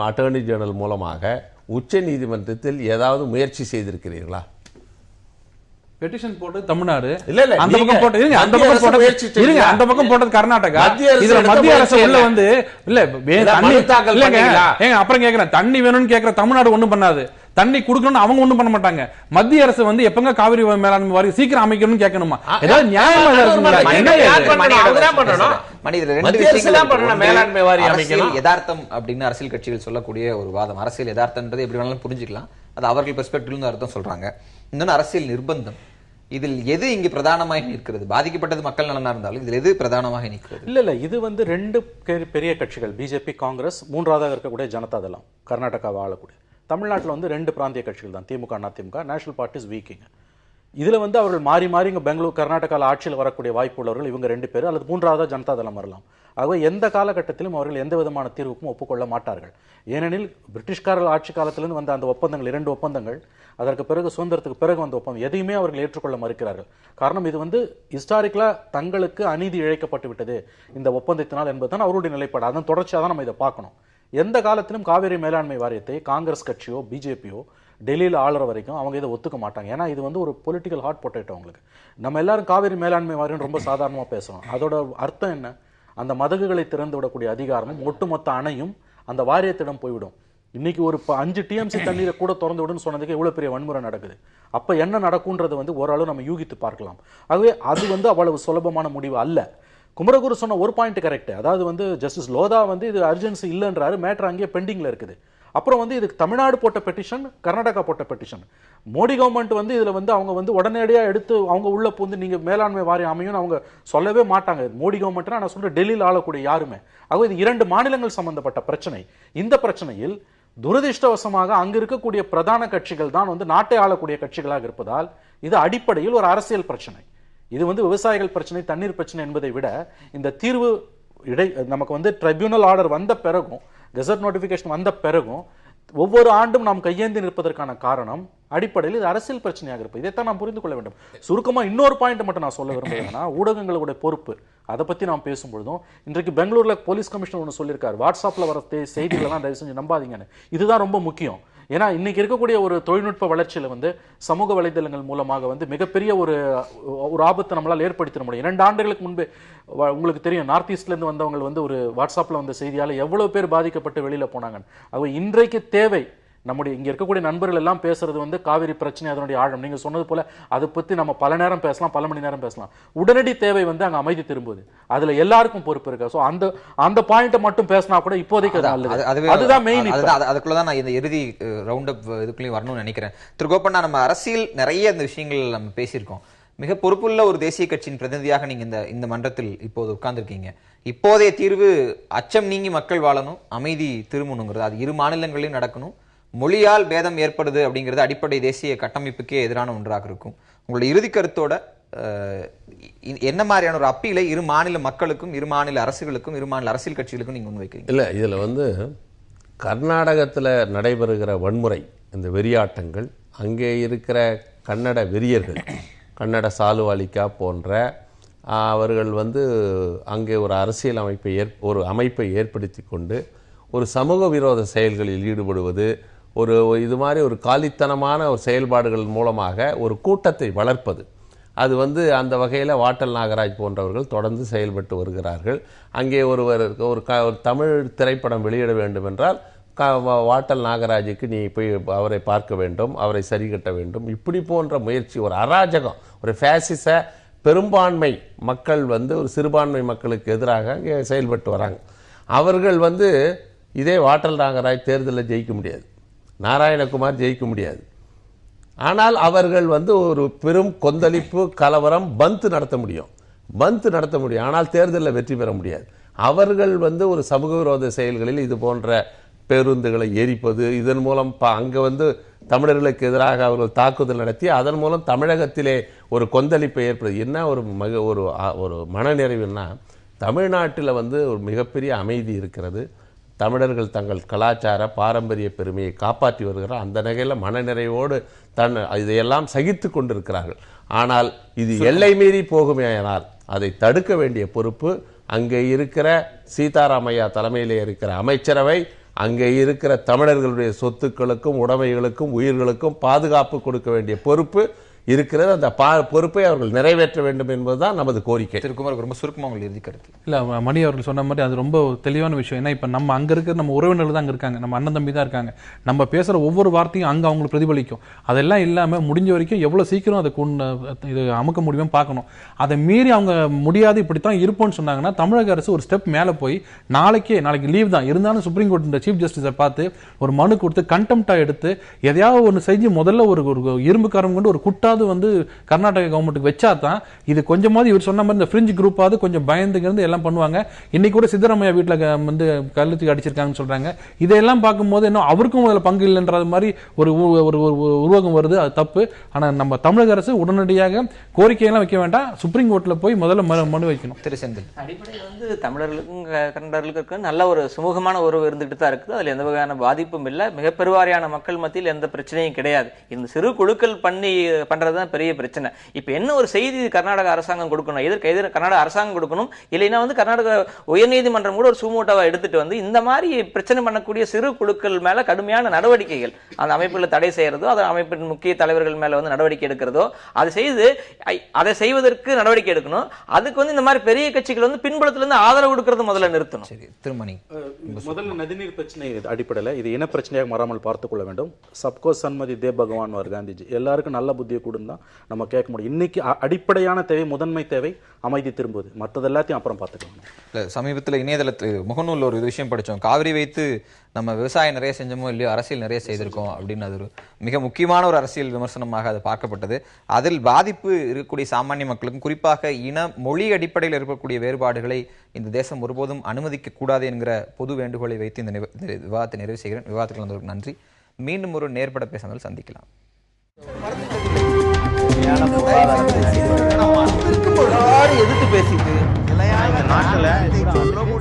அட்டர்னி ஜெனரல் மூலமாக உச்ச நீதிமன்றத்தில் ஏதாவது முயற்சி செய்திருக்கிறீர்களா? பெட்டிஷன் போட்டு தமிழ்நாடு இல்ல இல்ல அந்த பக்கம் போட்டு இருங்க, அந்த பக்கம் போட்டு இருங்க, அந்த பக்கம் போட்டது கர்நாடகா. இதுல மத்திய அரசு உள்ள வந்து இல்ல தண்ணி இல்லங்க ஏங்க அப்புறம் கேக்குறேன், தண்ணி வேணும்னு கேக்குற தமிழ்நாடு ஒண்ணும் பண்ணாது, தண்ணி குடுக்கணும்னு அவங்க ஒண்ணும் பண்ண மாட்டாங்க. மத்திய அரசு வந்து எப்பங்க காவிரி மேலாண்மை வாரியம் சீக்கிரம் அமைக்கணும்னு கேட்கணுமா? ஏதாவது நியாயமா யதார்த்தம் அப்படின்னு அரசியல் கட்சிகள் சொல்லக்கூடிய ஒரு வாதம். அரசியல் யதார்த்தம்ன்றது எப்படி வேணாலும் புரிஞ்சுக்கலாம், அது அவர்கள் பெர்ஸ்பெக்டிவ்ல அர்த்தம் சொல்றாங்க. இன்னொன்னு அரசியல் நிர்பந்தம். இதில் எது இங்கு பிரதானமாக நிற்கிறது? பாதிக்கப்பட்டது மக்கள் நலனா இருந்தாலும் இதில் எது பிரதானமாக நிற்கிறது? இல்ல இது வந்து ரெண்டு பெரிய கட்சிகள், பிஜேபி, காங்கிரஸ், மூன்றாவதாக இருக்கக்கூடிய ஜனதா தளம், கர்நாடகாவை ஆளக்கூடிய. தமிழ்நாட்டில் வந்து 2 பிராந்திய கட்சிகள் தான், DMK, AIADMK. National parties weakening. இதுல வந்து அவர்கள் மாறி மாறி இங்க பெங்களூர், கர்நாடகாவில் ஆட்சியில் வரக்கூடிய வாய்ப்பு உள்ளவர்கள் இவங்க 2 பேர், அல்லது மூன்றாவதா ஜனதா தளம் வரலாம். ஆகவே எந்த காலகட்டத்திலும் அவர்கள் எந்த விதமான தீர்வுக்கும் ஒப்புக்கொள்ள மாட்டார்கள். ஏனெனில் பிரிட்டிஷ்காரர்கள் ஆட்சி காலத்திலிருந்து வந்த அந்த ஒப்பந்தங்கள், 2 ஒப்பந்தங்கள், அதற்கு பிறகு சுதந்திரத்துக்கு பிறகு வந்த ஒப்பந்தம், எதையுமே அவர்கள் ஏற்றுக்கொள்ள மறுக்கிறார்கள். காரணம் இது வந்து ஹிஸ்டாரிக்கலா தங்களுக்கு அநீதி இழைக்கப்பட்டு விட்டது இந்த ஒப்பந்தத்தினால் என்பதுதான் அவருடைய நிலைப்பாடு. அதன் தொடர்ச்சியாக தான் நம்ம இதை பார்க்கணும். எந்த காலத்திலும் காவிரி மேலாண்மை வாரியத்தை காங்கிரஸ் கட்சியோ பிஜேபியோ டெல்லியில் ஆளுற வரைக்கும் அவங்க இதை ஒத்துக்க மாட்டாங்க. ஏன்னா இது வந்து ஒரு பொலிட்டிக்கல் ஹாட் பொட்டேட்டோ. அவங்களுக்கு நம்ம எல்லாரும் காவிரி மேலாண்மை வாரியம் ரொம்ப சாதாரணமாக பேசுறோம். அதோட அர்த்தம் என்ன? அந்த மதகுகளை திறந்து விடக்கூடிய அதிகாரமும் ஒட்டுமொத்த அணையும் அந்த வாரியத்திடம் போய்விடும். இன்னைக்கு ஒரு 5 TMC தண்ணீரை கூட திறந்து விடுன்னு சொன்னதுக்கு எவ்வளவு பெரிய வன்முறை நடக்குது. அப்ப என்ன நடக்கும்ன்றது வந்து ஓரளவு நம்ம யூகித்து பார்க்கலாம். ஆகவே அது வந்து அவ்வளவு சுலபமான முடிவு அல்ல. குமரகுரு சொன்ன ஒரு பாயிண்ட் கரெக்ட். அதாவது வந்து ஜஸ்டிஸ் லோதா வந்து இது அர்ஜென்சி இல்லைன்றாரு, மேட்டர் அங்கேயே பெண்டிங்ல இருக்குது. அப்புறம் வந்து இதுக்கு தமிழ்நாடு போட்ட பெட்டிஷன், கர்நாடகா போட்ட பெட்டிஷன். மோடி கவர்மெண்ட் வந்து இதுல வந்து அவங்க வந்து உடனடியா எடுத்து அவங்க உள்ள புந்து நீங்க மேலாண்மை வாரியம் அமையும் அவங்க சொல்லவே மாட்டாங்க. மோடி கவர்மெண்ட்னா நான் சொல்றேன் டெல்லியில் ஆளக்கூடிய யாருமே. ஆக இது 2 மாநிலங்கள் சம்பந்தப்பட்ட பிரச்சனை. இந்த பிரச்சனையில் துரதிருஷ்டவசமாக அங்க இருக்கக்கூடிய பிரதான கட்சிகள் தான் வந்து நாட்டை ஆளக்கூடிய கட்சிகளாக இருப்பதால் இது அடிப்படையில் ஒரு அரசியல் பிரச்சனை. இது வந்து விவசாயிகள் பிரச்சனை, தண்ணீர் பிரச்சனை என்பதை விட இந்த தீர்வு நமக்கு வந்து ட்ரைபியூனல் ஆர்டர் வந்த பிறகும், கெசட் நோட்டிபிகேஷன் வந்த பிறகும் ஒவ்வொரு ஆண்டும் நாம் கையேந்தி நிற்பதற்கான காரணம் அடிப்படையில் இது அரசியல் பிரச்சனையாக இருப்பது. இதைத்தான் நாம் புரிந்து கொள்ள வேண்டும். சுருக்கமா இன்னொரு பாயிண்ட் மட்டும் நான் சொல்ல விரும்புகிறேன்னா, ஊடகங்களுடைய பொறுப்பு. அதை பத்தி நாம் பேசும்பொழுதும் இன்றைக்கு பெங்களூர்ல போலீஸ் கமிஷனர் ஒன்று சொல்லியிருக்காரு, வாட்ஸ்அப்ல வர செய்திகளெல்லாம் தயவு செஞ்சு நம்பாதீங்கன்னு. இதுதான் ரொம்ப முக்கியம். ஏன்னா இன்னைக்கு இருக்கக்கூடிய ஒரு தொழில்நுட்ப வளர்ச்சியில வந்து சமூக வலைதளங்கள் மூலமாக வந்து மிகப்பெரிய ஒரு ஆபத்தை நம்மளால் ஏற்படுத்த முடியும். 2 ஆண்டுகளுக்கு முன்பே உங்களுக்கு தெரியும், நார்த் ஈஸ்ட்ல இருந்து வந்தவங்க வந்து ஒரு வாட்ஸ்அப்ல வந்த செய்தியால எவ்வளவு பேர் பாதிக்கப்பட்டு வெளியில போனாங்க. அவ இன்றைக்கு தேவை நம்முடைய இங்க இருக்கக்கூடிய நண்பர்கள் எல்லாம் பேசுறது வந்து காவிரி பிரச்சனை, அதனுடைய ஆழம். நீங்க சொன்னது போல அதை பத்தி நம்ம பல நேரம் பேசலாம், பல மணி நேரம் பேசலாம். உடனடி தேவை வந்து அங்க அமைதி திரும்புது. அதுல எல்லாருக்கும் பொறுப்பு இருக்கு. சோ அந்த பாயிண்ட மட்டும் பேசினா கூட இப்போதைக்கு அதுதான் மெயின். அதுக்குள்ளதான் நான் இந்த இறுதி ரவுண்ட் அப் இதுக்குள்ளேயும் வரணும்னு நினைக்கிறேன். திரு கோபண்ணா, நம்ம அரசியல் நிறைய இந்த விஷயங்கள் நம்ம பேசியிருக்கோம். மிக பொறுப்புள்ள ஒரு தேசிய கட்சியின் பிரதிநிதியாக நீங்க இந்த மன்றத்தில் இப்போது உட்கார்ந்துருக்கீங்க. இப்போதைய தீர்வு அச்சம் நீங்கி மக்கள் வாழணும், அமைதி திரும்பணுங்கிறது. அது 2 மாநிலங்களிலும் நடக்கணும். மொழியால் பேதம் ஏற்படுது அப்படிங்கிறது அடிப்படை தேசிய கட்டமைப்புக்கே எதிரான ஒன்றாக இருக்கும். உங்களுடைய இறுதி கருத்தோட என்ன மாதிரியான ஒரு அப்பீலை 2 மாநில மக்களுக்கும், 2 மாநில அரசுகளுக்கும், 2 மாநில அரசியல் கட்சிகளுக்கும் நீங்க முன்வைக்கிறீங்க? இல்லை, இதில் வந்து கர்நாடகத்தில் நடைபெறுகிற வன்முறை, இந்த வெறியாட்டங்கள், அங்கே இருக்கிற கன்னட வெறியர்கள், கன்னட சாலுவாலிக்கா போன்ற அவர்கள் வந்து அங்கே ஒரு அரசியல் அமைப்பை ஏற்படுத்தி கொண்டு ஒரு சமூக விரோத செயல்களில் ஈடுபடுவது, இது மாதிரி ஒரு காலித்தனமான ஒரு செயல்பாடுகள் மூலமாக ஒரு கூட்டத்தை வளர்ப்பது, அது வந்து அந்த வகையில் வாட்டல் நாகராஜ் போன்றவர்கள் தொடர்ந்து செயல்பட்டு வருகிறார்கள். அங்கே ஒரு தமிழ் திரைப்படம் வெளியிட வேண்டும் என்றால் வாட்டல் நாகராஜுக்கு நீ போய் அவரை பார்க்க வேண்டும், அவரை சரி கட்ட வேண்டும், இப்படி போன்ற முயற்சி, ஒரு அராஜகம், ஒரு ஃபேசிச பெரும்பான்மை மக்கள் வந்து ஒரு சிறுபான்மை மக்களுக்கு எதிராக அங்கே செயல்பட்டு வராங்க. அவர்கள் வந்து இதே வாட்டல் நாகராஜ் தேர்தலில் ஜெயிக்க முடியாது, நாராயணகுமார் ஜெயிக்க முடியாது. ஆனால் அவர்கள் வந்து ஒரு பெரும் கொந்தளிப்பு, கலவரம், பந்த் நடத்த முடியும். ஆனால் தேர்தலில் வெற்றி பெற முடியாது. அவர்கள் வந்து ஒரு சமூக விரோத செயல்களில், இது போன்ற பேருந்துகளை எரிப்பது, இதன் மூலம் அங்கே வந்து தமிழர்களுக்கு எதிராக அவர்கள் தாக்குதல் நடத்தி அதன் மூலம் தமிழகத்திலே ஒரு கொந்தளிப்பை ஏற்படுது. என்ன ஒரு மனநிறைவுன்னா, தமிழ்நாட்டில் வந்து ஒரு மிகப்பெரிய அமைதி இருக்கிறது. தமிழர்கள் தங்கள் கலாச்சார பாரம்பரிய பெருமையை காப்பாற்றி வருகிறார். அந்த நிலையில் மனநிறைவோடு இதையெல்லாம் சகித்து கொண்டிருக்கிறார்கள். ஆனால் இது எல்லை மீறி போகுமேயானால் அதை தடுக்க வேண்டிய பொறுப்பு அங்கே இருக்கிற சீதாராமையா தலைமையிலே இருக்கிற அமைச்சரவை, அங்கே இருக்கிற தமிழர்களுடைய சொத்துக்களுக்கும் உடைமைகளுக்கும் உயிர்களுக்கும் பாதுகாப்பு கொடுக்க வேண்டிய பொறுப்பு இருக்கிறது. அந்த பொறுப்பை அவர்கள் நிறைவேற்ற வேண்டும் என்பதுதான் நமது கோரிக்கை. திருக்குமார், ரொம்ப சுருக்கமாக உங்களுக்கு இறுதி கருத்து. இல்லை, மணி அவர்கள் சொன்ன மாதிரி அது ரொம்ப தெளிவான விஷயம். ஏன்னா இப்போ நம்ம அங்கே இருக்கிற நம்ம உறவினர்கள் தான் அங்கே இருக்காங்க, நம்ம அண்ணன் தம்பி தான் இருக்காங்க. நம்ம பேசுகிற ஒவ்வொரு வார்த்தையும் அங்கே அவங்களுக்கு பிரதிபலிக்கும். அதெல்லாம் இல்லாமல் முடிஞ்ச வரைக்கும் எவ்வளோ சீக்கிரம் அதை இது அமுக்க முடியுமோ பார்க்கணும். அதை மீறி அவங்க முடியாது இப்படித்தான் இருப்போம்னு சொன்னாங்கன்னா தமிழக அரசு ஒரு ஸ்டெப் மேலே போய் நாளைக்கு லீவ் தான் இருந்தாலும் சுப்ரீம் கோர்ட் சீஃப் ஜஸ்டிஸை பார்த்து ஒரு மனு கொடுத்து கண்டெம்ப்டாக எடுத்து எதையாவது ஒன்று செஞ்சு முதல்ல ஒரு இரும்பு காரம் கொண்டு ஒரு குட்டா வந்து கர்நாடக கவர்மெண்ட்டுக்கு வச்சா தான் இது கொஞ்சமாவது இவர் சொன்ன மாதிரி இந்த ஃப்ரிஞ்ச் குரூப்பாவது கொஞ்சம் பயந்துங்கிறது எல்லாம் பண்ணுவாங்க. இன்னைக்கு கூட சித்தராமையா வீட்டில் வந்து கழுத்துக்கு அடிச்சிருக்காங்கன்னு சொல்றாங்க. இதையெல்லாம் பார்க்கும்போது இன்னும் அவருக்கும் அதில் பங்கு இல்லைன்றது மாதிரி ஒரு உருவகம் வருது. அது தப்பு. ஆனால் நம்ம தமிழக அரசு உடனடியாக கோரிக்கையெல்லாம் வைக்க வேண்டாம், சுப்ரீம் கோர்ட்டில் போய் முதல்ல மனு வைக்கணும். திருச்செந்தில், அடிப்படையில் வந்து தமிழர்களுக்கும் கன்னடர்களுக்கும் நல்ல ஒரு சுமூகமான உறவு இருந்துகிட்டு தான் இருக்குது. அதில் எந்த வகையான பாதிப்பும் இல்லை. மிக பெருவாரியான மக்கள் மத்தியில் எந்த பிரச்சனையும் கிடையாது. இந்த சிறு குழுக்கள் பண்றதுதான் பெரிய பிரச்சனை. இப்ப என்ன ஒரு செய்தி கர்நாடக அரசாங்கம் கொடுக்கணும், எதிர் கர்நாடக அரசாங்கம் கொடுக்கணும், இல்லைன்னா வந்து கர்நாடக உயர்நீதிமன்றம் கூட ஒரு சுமூட்டாவை எடுத்துட்டு வந்து இந்த மாதிரி பிரச்சனை பண்ணக்கூடிய சிறு குழுக்கள் மேல கடுமையான நடவடிக்கைகள், அந்த அமைப்புகளை தடை செய்யறதோ, அந்த அமைப்பின் முக்கிய தலைவர்கள் மேல வந்து நடவடிக்கை எடுக்கிறதோ அதை செய்வதற்கு நடவடிக்கை எடுக்கணும். அதுக்கு வந்து இந்த மாதிரி பெரிய கட்சிகள் வந்து பின்புலத்துல இருந்து ஆதரவு கொடுக்கறது முதல்ல நிறுத்தணும். சரி, திருமணி, முதல்ல நதிநீர் பிரச்சனை அடிப்படையில் இது இன பிரச்சனையாக மாறாமல் பார்த்துக் கொள்ள வேண்டும். சப்கோ சன்மதி தே பகவான் வர் காந்திஜி, எல்லாருக்கும் நல்ல புத்தியை கொடுன்னு தான் நம்ம கேட்க முடியும். இன்னைக்கு அடிப்படையான தேவை, முதன்மை தேவை அமைதி திரும்புவது. மற்றது எல்லாத்தையும் அப்புறம் பார்த்துக்கலாம். சமீபத்தில் இணையதளத்தில் முகநூல் ஒரு விஷயம் படித்தோம். காவிரி வைத்து நம்ம விவசாயம் நிறைய செஞ்சோமோ இல்லையோ அரசியல் நிறைய செய்திருக்கோம் அப்படின்னு. அது ஒரு மிக முக்கியமான ஒரு அரசியல் விமர்சனமாக அது பார்க்கப்பட்டது. அதில் பாதிப்பு இருக்கக்கூடிய சாமானிய மக்களுக்கும், குறிப்பாக மொழி அடிப்படையில் இருக்கக்கூடிய வேறுபாடுகளை இந்த தேசம் ஒருபோதும் அனுமதிக்க கூடாது என்கிற பொது வேண்டுகோளை வைத்து இந்த விவாதத்தை நிறைவு செய்கிறேன். விவாதத்துக்கு வந்தவருக்கு நன்றி. மீண்டும் ஒரு நேர்பட பேசுவதில் சந்திக்கலாம்.